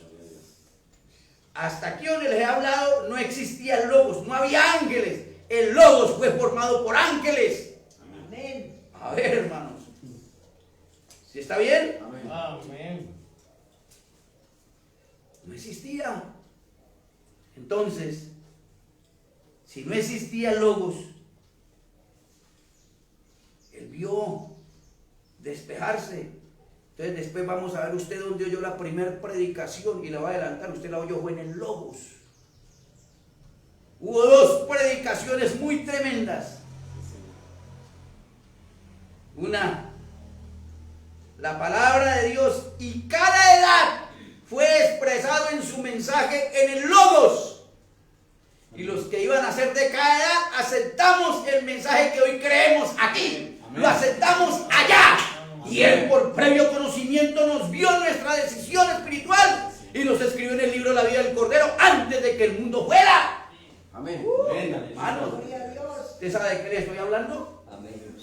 Hasta aquí donde les he hablado no existía el logos, no había ángeles. El logos fue formado por ángeles. Amén. A ver, hermanos. ¿Sí está bien? Amén. existía. Entonces, si no existía el Logos, él vio despejarse. Entonces después vamos a ver usted dónde oyó la primera predicación y la va a adelantar. Usted la oyó fue en el Logos. Hubo dos predicaciones muy tremendas. Una, la palabra de Dios, y cada edad fue expresado en su mensaje en el Logos. Y los que iban a ser de cada edad aceptamos el mensaje que hoy creemos aquí. Amén. Lo aceptamos allá. Y Él por previo conocimiento nos vio nuestra decisión espiritual y nos escribió en el libro de la vida del Cordero antes de que el mundo fuera. Amén. Hermano, Gloria a Dios. ¿usted sabe de qué le estoy hablando? Amén.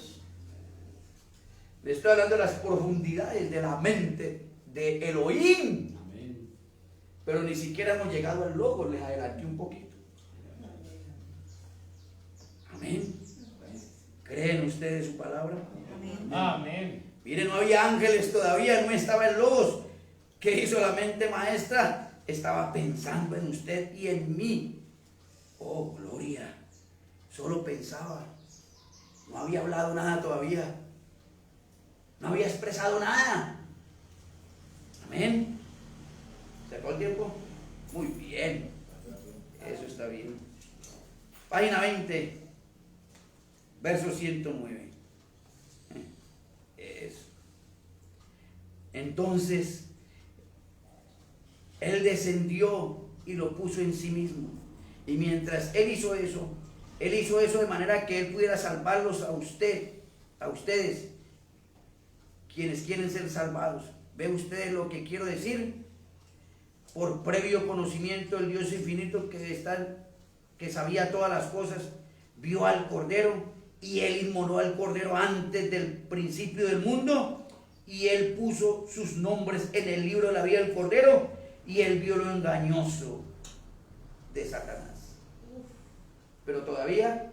Le estoy hablando de las profundidades de la mente de Elohim. Amén. Pero ni siquiera hemos llegado al Logos, les adelanté un poquito. Amén. ¿Creen ustedes su palabra? Amén. Miren, no había ángeles todavía, no estaba el Logos. ¿Qué hizo la mente maestra? Estaba pensando en usted y en mí. Oh, gloria. Solo pensaba. No había hablado nada todavía. No había expresado nada. Amén. ¿Se acabó el tiempo? Muy bien. Eso está bien. Página 20, verso 109. Eso. Entonces, Él descendió y lo puso en sí mismo. Y mientras Él hizo eso de manera que Él pudiera salvarlos a ustedes, quienes quieren ser salvados. ¿Ve ustedes lo que quiero decir? Por previo conocimiento del Dios infinito que sabía todas las cosas, vio al Cordero y Él inmoló al Cordero antes del principio del mundo y Él puso sus nombres en el libro de la vida del Cordero y Él vio lo engañoso de Satanás. Pero todavía,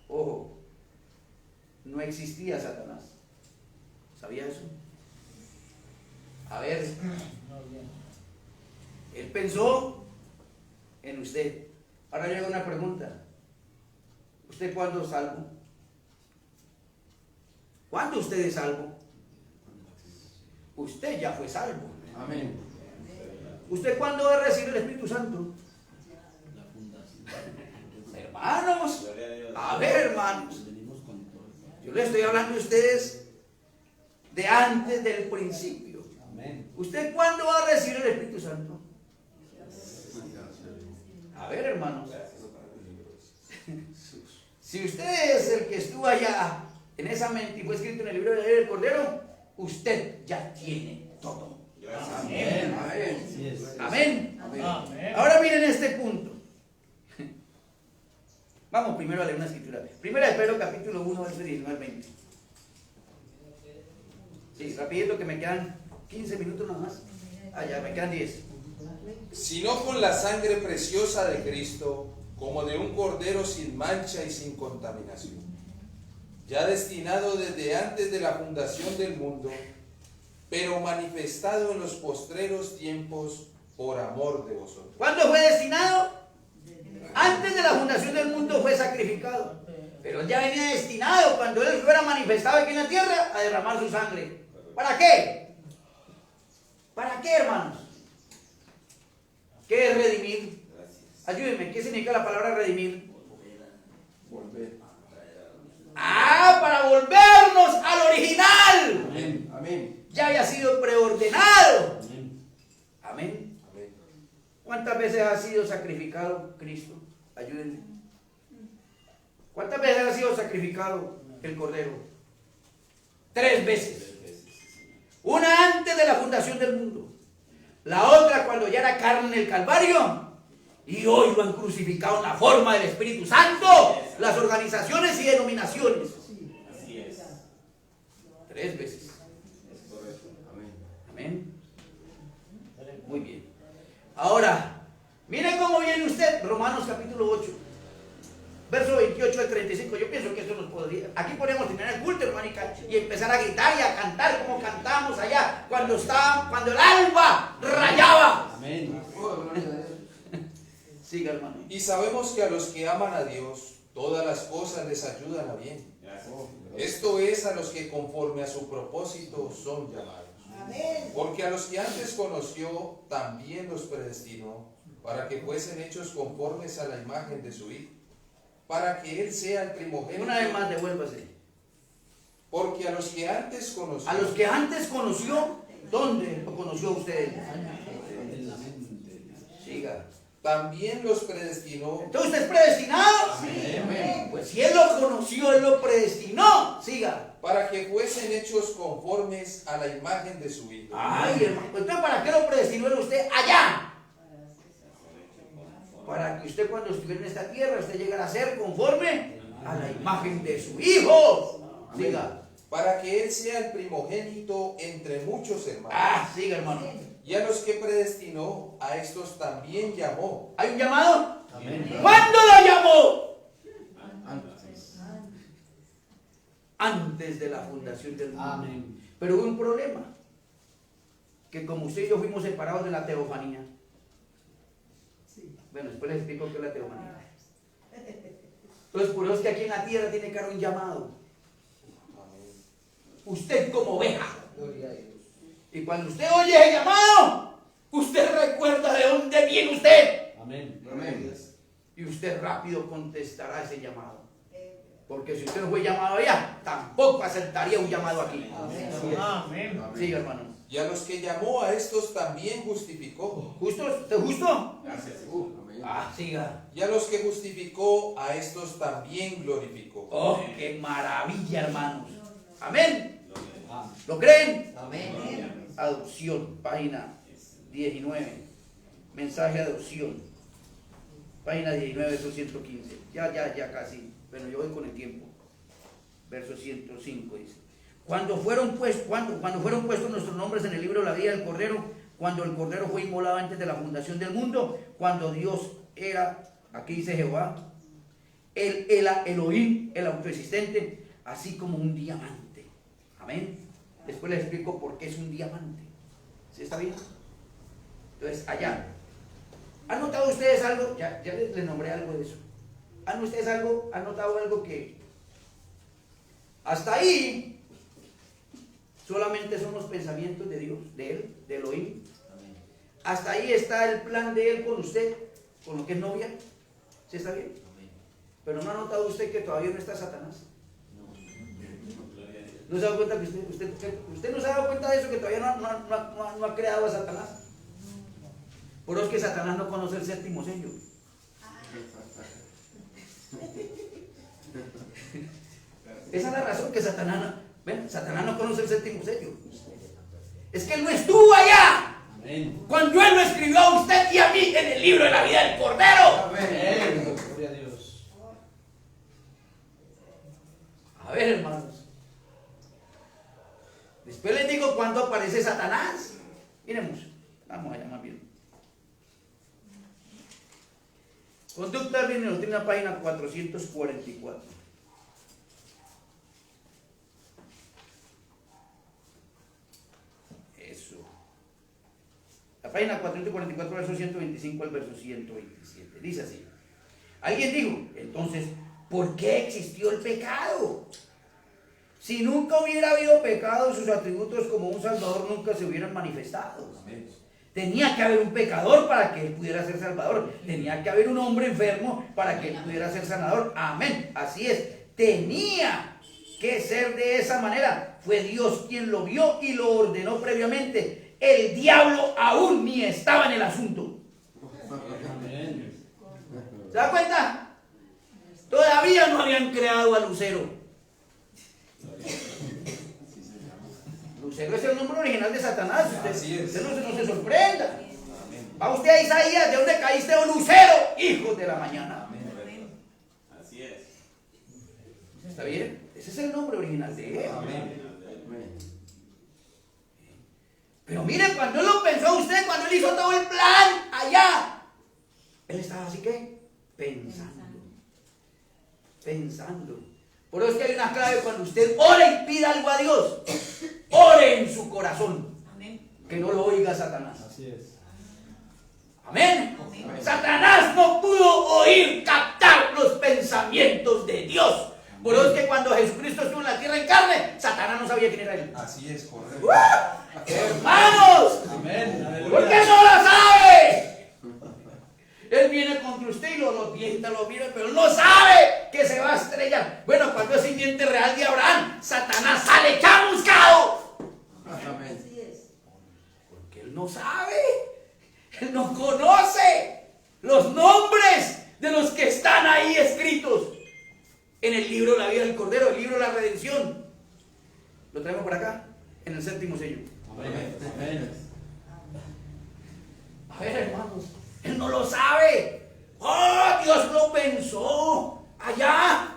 ojo, no existía Satanás. ¿Sabía eso? A ver, Él pensó en usted. Ahora llega una pregunta. ¿Usted cuándo es salvo? ¿Cuándo usted es salvo? Usted ya fue salvo. Amén. ¿Usted cuándo va a recibir el Espíritu Santo? Hermanos, a ver, hermanos, yo les estoy hablando a ustedes de antes del principio. Amén. ¿Usted cuándo va a recibir el Espíritu Santo? A ver, hermanos, si usted es el que estuvo allá en esa mente y fue escrito en el libro de la vida del Cordero, usted ya tiene todo. Amén. Amén. Amén. Amén. Ahora miren este punto. Vamos primero a leer una escritura. Primera de Pedro capítulo 1, verso 19 al 20. Sí, rapidito que me quedan 15 minutos nada más. Ah, ya, me quedan 10. Sino con la sangre preciosa de Cristo, como de un cordero sin mancha y sin contaminación, ya destinado desde antes de la fundación del mundo, pero manifestado en los postreros tiempos por amor de vosotros. ¿Cuándo fue destinado? Antes de la fundación del mundo fue sacrificado. Pero él ya venía destinado cuando él fuera manifestado aquí en la tierra a derramar su sangre. ¿Para qué? ¿Para qué, hermanos? ¿Qué es redimir? Ayúdenme, ¿qué significa la palabra redimir? Volver. Ah, para volvernos al original. Amén. Amén. Ya había sido preordenado. Amén. Amén. Amén. ¿Cuántas veces ha sido sacrificado Cristo? Ayúdenme. ¿Cuántas veces ha sido sacrificado el Cordero? 3 veces. Una antes de la fundación del mundo. La otra cuando ya era carne en el Calvario. Y hoy lo han crucificado en la forma del Espíritu Santo. Las organizaciones y denominaciones. Así es. 3 veces. Amén. Amén. Muy bien. Ahora, miren cómo viene usted. Romanos capítulo 8. Verso 28 al 35. Yo pienso que esto nos podría. Aquí podemos tener el culto, hermanica, y empezar a gritar y a cantar como cantamos allá cuando el alba rayaba. Amén. Siga, hermano. Y sabemos que a los que aman a Dios, todas las cosas les ayudan a bien. Gracias. Esto es a los que conforme a su propósito son llamados. Amén. Porque a los que antes conoció, también los predestinó, para que fuesen hechos conformes a la imagen de su Hijo, para que Él sea el primogénito. Una vez más, devuélvase. Porque a los que antes conoció, A los que antes conoció, ¿dónde lo conoció usted? Siga. también los predestinó. Entonces, ¿usted es predestinado? Amén. Pues si Él lo conoció, Él lo predestinó. Siga. Para que fuesen hechos conformes a la imagen de su Hijo. Ay, hermano. Entonces, ¿para qué lo predestinó Él usted allá? Para que usted cuando estuviera en esta tierra, usted llegara a ser conforme a la imagen de su Hijo. Siga. Para que Él sea el primogénito entre muchos hermanos. Ah, siga, hermano. Y a los que predestinó, a estos también llamó. ¿Hay un llamado? Amén. ¿Cuándo lo llamó? Antes. Antes de la fundación del mundo. Amén. Pero hubo un problema. Que como usted y yo fuimos separados de la teofanía. Bueno, después les explico qué es la teofanía. Entonces, por eso es que aquí en la tierra tiene que haber un llamado. Usted como oveja. Y cuando usted oye ese llamado, usted recuerda de dónde viene usted. Amén. Amén. Y usted rápido contestará ese llamado. Porque si usted no fue llamado allá, tampoco aceptaría un llamado aquí. Amén. Sí, hermano. Y a los que llamó, a estos también justificó. ¿Justo? ¿Usted justo? Gracias. Amén. Ah, siga. Y a los que justificó, a estos también glorificó. Oh, qué maravilla, hermanos. Amén. Amén. ¿Lo creen? Amén. Adopción, página 19. Mensaje de adopción. Página 19, verso 115. Ya casi. Bueno, yo voy con el tiempo. Verso 105 dice. Cuando fueron puestos nuestros nombres en el libro de la vida del Cordero, cuando el Cordero fue inmolado antes de la fundación del mundo, cuando Dios era, aquí dice Jehová, el Elohim, el autoexistente, así como un diamante. Amén. Después les explico por qué es un diamante. ¿Sí está bien? Entonces, allá. ¿Han notado ustedes algo? Ya les nombré algo de eso. ¿Han notado algo que hasta ahí solamente son los pensamientos de Dios, de Él, de Elohim? Hasta ahí está el plan de Él con usted, con lo que es novia. ¿Sí está bien? Pero ¿no ha notado usted que todavía no está Satanás? ¿No se ha dado cuenta que usted no se ha dado cuenta de eso, que todavía no ha creado a Satanás? Por eso es que Satanás no conoce el séptimo sello. Esa es la razón que Satanás no conoce el séptimo sello. Es que Él no estuvo allá Amén. cuando Él lo escribió a usted y a mí en el libro de la vida del Cordero. Amén. Gloria a Dios. A ver, hermanos. Después les digo cuándo aparece Satanás. Miremos, vamos allá más bien. Conducta Ordinaria y Doctrina, página 444. Eso. La página 444, verso 125 al verso 127. Dice así. Alguien dijo, entonces, ¿por qué existió el pecado? Si nunca hubiera habido pecado, sus atributos como un salvador nunca se hubieran manifestado. Tenía que haber un pecador para que Él pudiera ser salvador. Tenía que haber un hombre enfermo para que Él pudiera ser sanador. Amén. Así es. Tenía que ser de esa manera. Fue Dios quien lo vio y lo ordenó previamente. El diablo aún ni estaba en el asunto. Amén. ¿Se da cuenta? Todavía no habían creado a Lucero. Lucero es el nombre original de Satanás. Así es. Usted no se sorprenda. Va usted a Isaías, ¿de dónde caíste, oh Lucero, hijos de la mañana? Así es. ¿Está bien? Ese es el nombre original de él. Amén. Pero mire, cuando Él lo pensó a usted, cuando Él hizo todo el plan allá, Él estaba así que pensando. Por eso es que hay una clave cuando usted ora y pida algo a Dios. Ore en su corazón. Que no lo oiga Satanás. Así es. Amén. Satanás no pudo oír, captar los pensamientos de Dios. Por eso es que cuando Jesucristo estuvo en la tierra en carne, Satanás no sabía quién era él. Así es, correcto. Hermanos, Amén. ¿por qué no lo sabe? Él viene contra usted y lo tienta, lo mira, pero no sabe que se va a estrellar. Bueno, cuando es simiente real de Abraham, Satanás sale chamuscado. Así es. Porque él no sabe, él no conoce los nombres de los que están ahí escritos en el libro de la vida del Cordero, el libro de la redención. Lo traemos por acá, en el 7º sello. Amén. A ver, hermanos, él no lo sabe. ¡Oh, Dios lo pensó allá!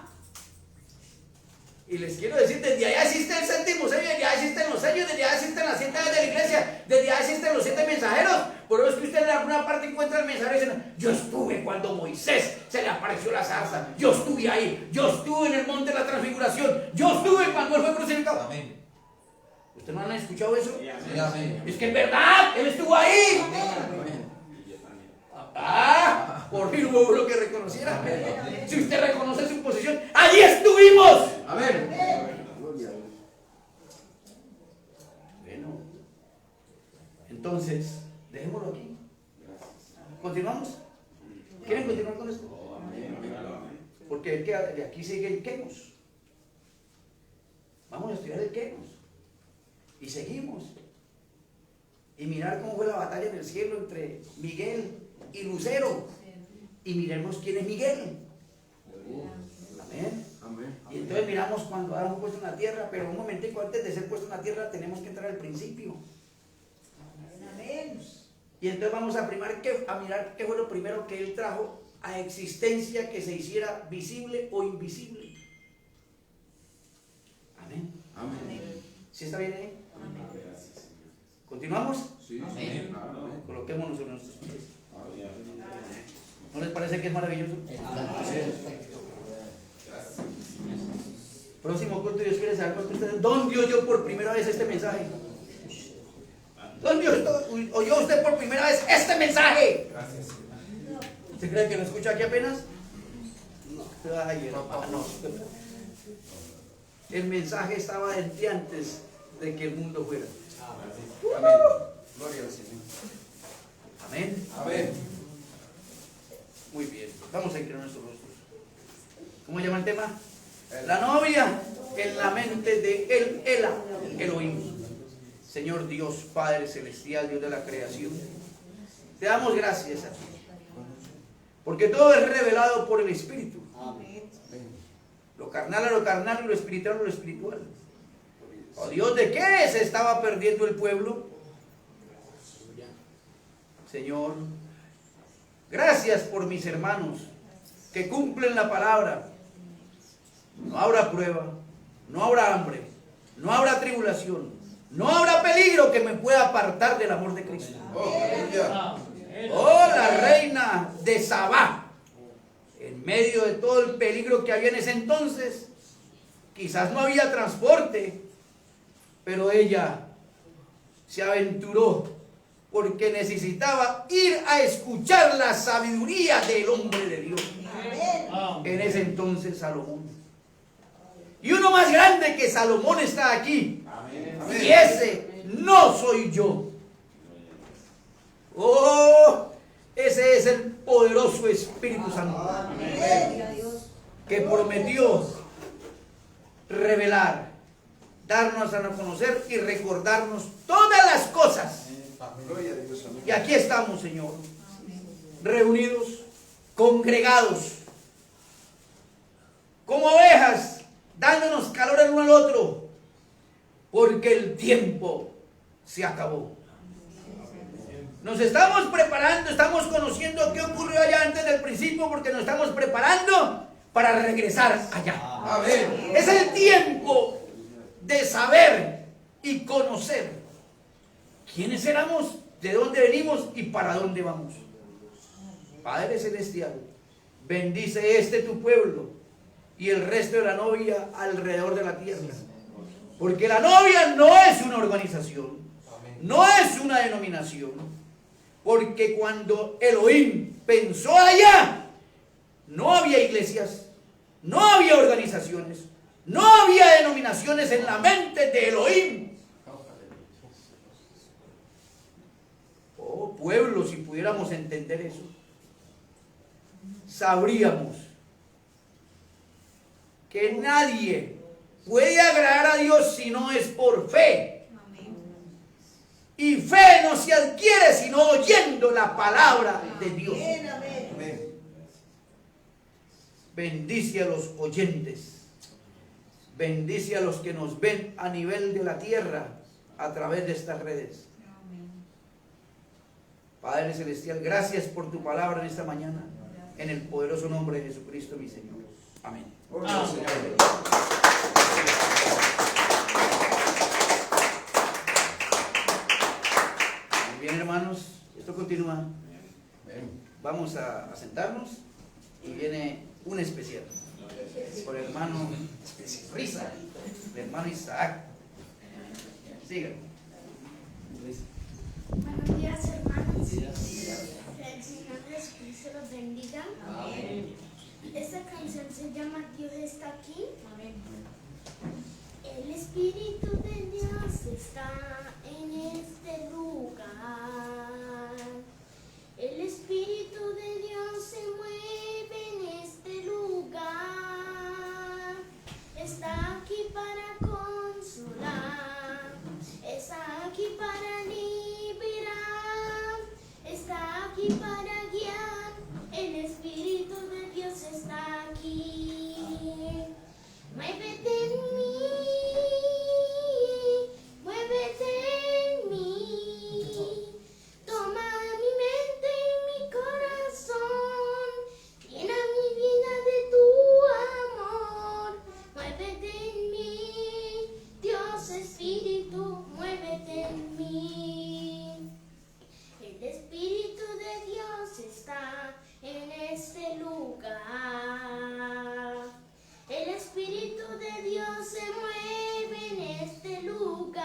Y les quiero decir, desde allá existe el 7º sello, desde allá existen los sellos, desde allá existen las 7 de la iglesia, desde allá existen los 7 mensajeros. Por eso es que usted en alguna parte encuentra el mensajero diciendo: yo estuve cuando Moisés se le apareció la zarza, yo estuve ahí, yo estuve en el monte de la transfiguración, yo estuve cuando él fue crucificado. Amén. ¿Usted no han escuchado eso? Sí, amén. Es que es verdad, él estuvo ahí. Por fin hubo uno que reconociera. Si usted reconoce su posición, allí estuvimos. Amén. Bueno, entonces, dejémoslo aquí. ¿Continuamos? ¿Quieren continuar con esto? Porque de aquí sigue el Kemos. Vamos a estudiar el Kemos. Y seguimos. Y mirar cómo fue la batalla en el cielo entre Miguel y Lucero. Y miremos quién es Miguel. Amén. Y entonces miramos cuando Adán fue puesto en la tierra, pero un momentico antes de ser puesto en la tierra tenemos que entrar al principio. Amén. Y entonces vamos a mirar qué fue lo primero que él trajo a existencia, que se hiciera visible o invisible. Amén. ¿Sí está bien ahí? ¿Continuamos? Sí. Amén. Coloquémonos en nuestros pies. ¿No les parece que es maravilloso? Próximo culto, Dios quiere saber con ustedes dónde oyó por primera vez este mensaje. ¿Dónde oyó usted por primera vez este mensaje? ¿Usted cree que lo escucha aquí apenas? No. Ay, hermano. El mensaje estaba desde antes de que el mundo fuera. Amén. Gloria al Señor. Amén. Amén. Muy bien. Vamos a inclinar nuestros rostros. ¿Cómo llama el tema? La novia en la mente de Elohim. Señor Dios, Padre Celestial, Dios de la creación, te damos gracias a ti, porque todo es revelado por el Espíritu. Lo carnal a lo carnal y lo espiritual a lo espiritual. Oh Dios, ¿de qué se estaba perdiendo el pueblo? Señor, gracias por mis hermanos que cumplen la palabra. No habrá prueba, no habrá hambre, no habrá tribulación, no habrá peligro que me pueda apartar del amor de Cristo. Oh, la reina de Sabá, en medio de todo el peligro que había en ese entonces, quizás no había transporte, pero ella se aventuró porque necesitaba ir a escuchar la sabiduría del hombre de Dios. En ese entonces, Salomón. Y uno más grande que Salomón está aquí. Y ese no soy yo. Oh, ese es el poderoso Espíritu Santo que prometió revelar, darnos a conocer y recordarnos todas las cosas. Y aquí estamos, Señor, reunidos, congregados, como ovejas, dándonos calor el uno al otro, porque el tiempo se acabó. Nos estamos preparando, estamos conociendo qué ocurrió allá antes del principio, porque nos estamos preparando para regresar allá. Amén. Es el tiempo de saber y conocer quiénes éramos, de dónde venimos y para dónde vamos. Padre Celestial, bendice tu pueblo y el resto de la novia alrededor de la tierra. Porque la novia no es una organización, no es una denominación. Porque cuando Elohim pensó allá, no había iglesias, no había organizaciones, no había denominaciones en la mente de Elohim. Oh, pueblo, si pudiéramos entender eso, sabríamos que nadie puede agradar a Dios si no es por fe. Y fe no se adquiere sino oyendo la palabra de Dios. Amén, amén. Bendice a los oyentes. Bendice a los que nos ven a nivel de la tierra a través de estas redes. Padre Celestial, gracias por tu palabra en esta mañana. En el poderoso nombre de Jesucristo, mi Señor. Amén. Muy bien, hermanos. Esto continúa. Vamos a sentarnos y viene un especial por el hermano Risa, el hermano Isaac. Sigan. Buenos días, hermanos. El Señor Jesucristo los bendiga. Esta canción se llama Dios está aquí. El Espíritu de Dios está en este lugar. El Espíritu de Dios se mueve en este lugar. Está aquí para consolar. Está aquí para liberar. Está aquí para guiar. El Espíritu de Dios está aquí. Muévete en mí. Muévete en mí. Toma mi mente y mi corazón. Llena mi vida de tu amor. Muévete en mí. Dios Espíritu, muévete en mí. El Espíritu de Dios está en este lugar. El Espíritu de Dios se mueve en este lugar.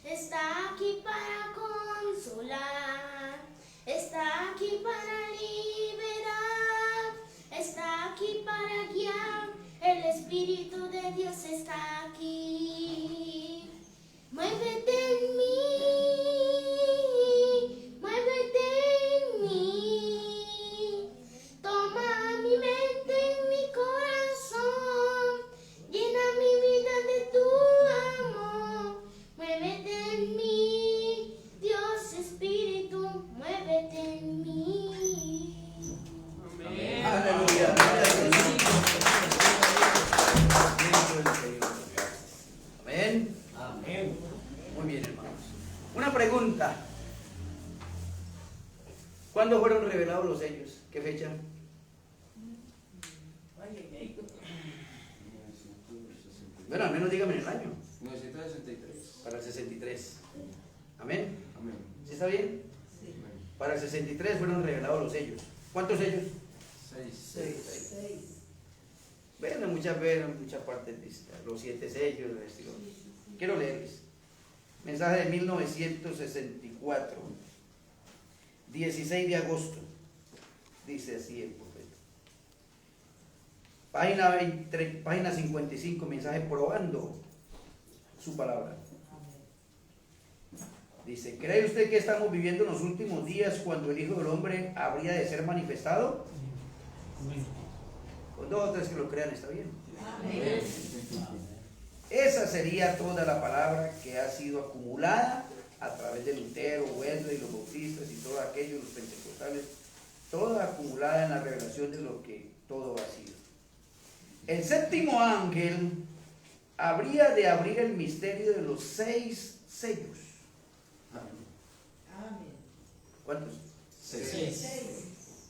Está aquí para consolar. Está aquí para liberar. Está aquí para guiar. El Espíritu de Dios está aquí. Muévete en mí. Muévete en mí. Toma mi mente y mi corazón. Llena mi vida de tu amor. Muévete en mí. Dios Espíritu, muévete en mí. Aleluya. Amén. Amén. Muy bien, hermanos. Una pregunta. ¿Cuándo fueron revelados los sellos? ¿Qué fecha? Bueno, al menos dígame el año. 1963. Para el 63. Amén. Amén. ¿Sí está bien? Sí. Para el 63 fueron revelados los sellos. ¿Cuántos sellos? 6. 6. Bueno, muchas veces, muchas partes dice, los 7 sellos. Quiero leerles. Mensaje de 1964, 16 de agosto. Dice así el profeta. Página 55, mensaje probando su palabra. Dice, ¿cree usted que estamos viviendo en los últimos días cuando el Hijo del Hombre habría de ser manifestado? Con 2 o 3 que lo crean está bien. Amén. Esa sería toda la palabra que ha sido acumulada a través de Lutero, Wesley, los bautistas y todos aquellos, los pentecostales, toda acumulada en la revelación de lo que todo ha sido. El séptimo ángel habría de abrir el misterio de los 6 sellos. Amén. ¿Cuántos? 6.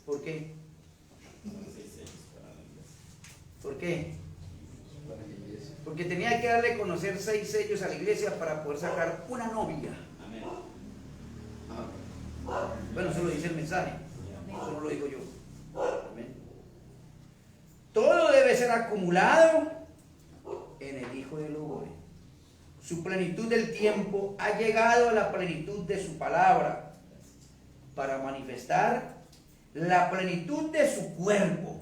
¿Por qué? ¿Por qué? Porque tenía que darle a conocer 6 sellos a la iglesia para poder sacar una novia. Amén. Bueno, eso lo dice el mensaje, eso no lo digo yo. Amén. Todo debe ser acumulado en el Hijo del Hombre. su plenitud del tiempo, ha llegado a la plenitud de su palabra para manifestar la plenitud de su cuerpo.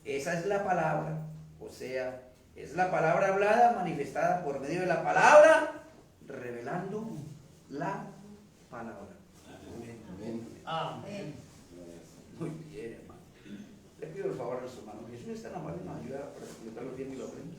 Esa es la palabra, o sea, es la palabra hablada manifestada por medio de la palabra, revelando la palabra. Amén. Muy bien, hermano. Le pido el favor a nuestro hermano Jesús, es tan amable, nos ayuda para completar los bienes y las ofrendas.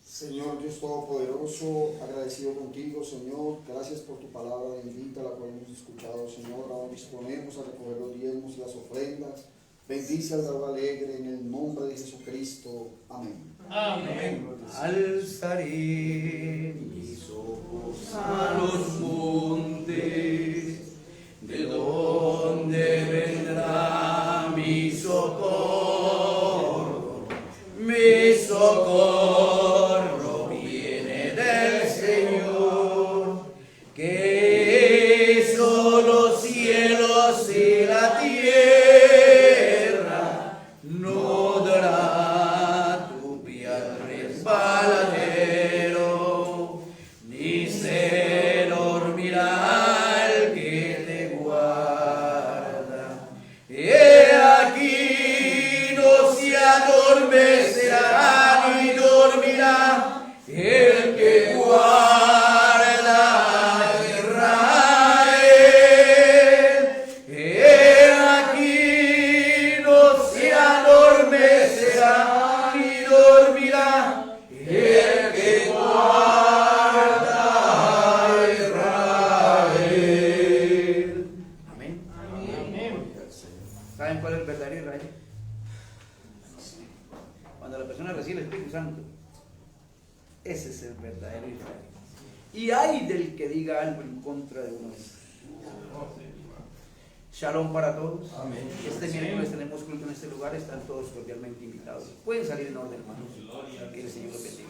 Señor Dios Todopoderoso, agradecido contigo, Señor, gracias por tu palabra bendita, la cual hemos escuchado, Señor. Ahora disponemos a recoger los diezmos y las ofrendas. Bendice al dado alegre en el nombre de Jesucristo. Amén. Amén. Alzaré mis ojos a los montes, de donde vendrá mi socorro. Mi socorro viene del Señor, que hizo los cielos y la tierra. No dará tu pie al resbaladero, ni se dormirá el que te guarda. He aquí no se adormecerá ni dormirá el que guarda a Israel. He aquí no se adormecerá ni dormirá el que guarda a Israel. Amén. ¿Saben cuál es el verdadero Israel? Cuando la persona recibe el Espíritu Santo, ese es el verdadero Israel. Y hay del que diga algo en contra de uno de ellos. Shalom para todos. Amén. Este miércoles tenemos culto en este lugar, están todos cordialmente invitados. Pueden salir en orden, hermanos. Que el Señor los bendiga.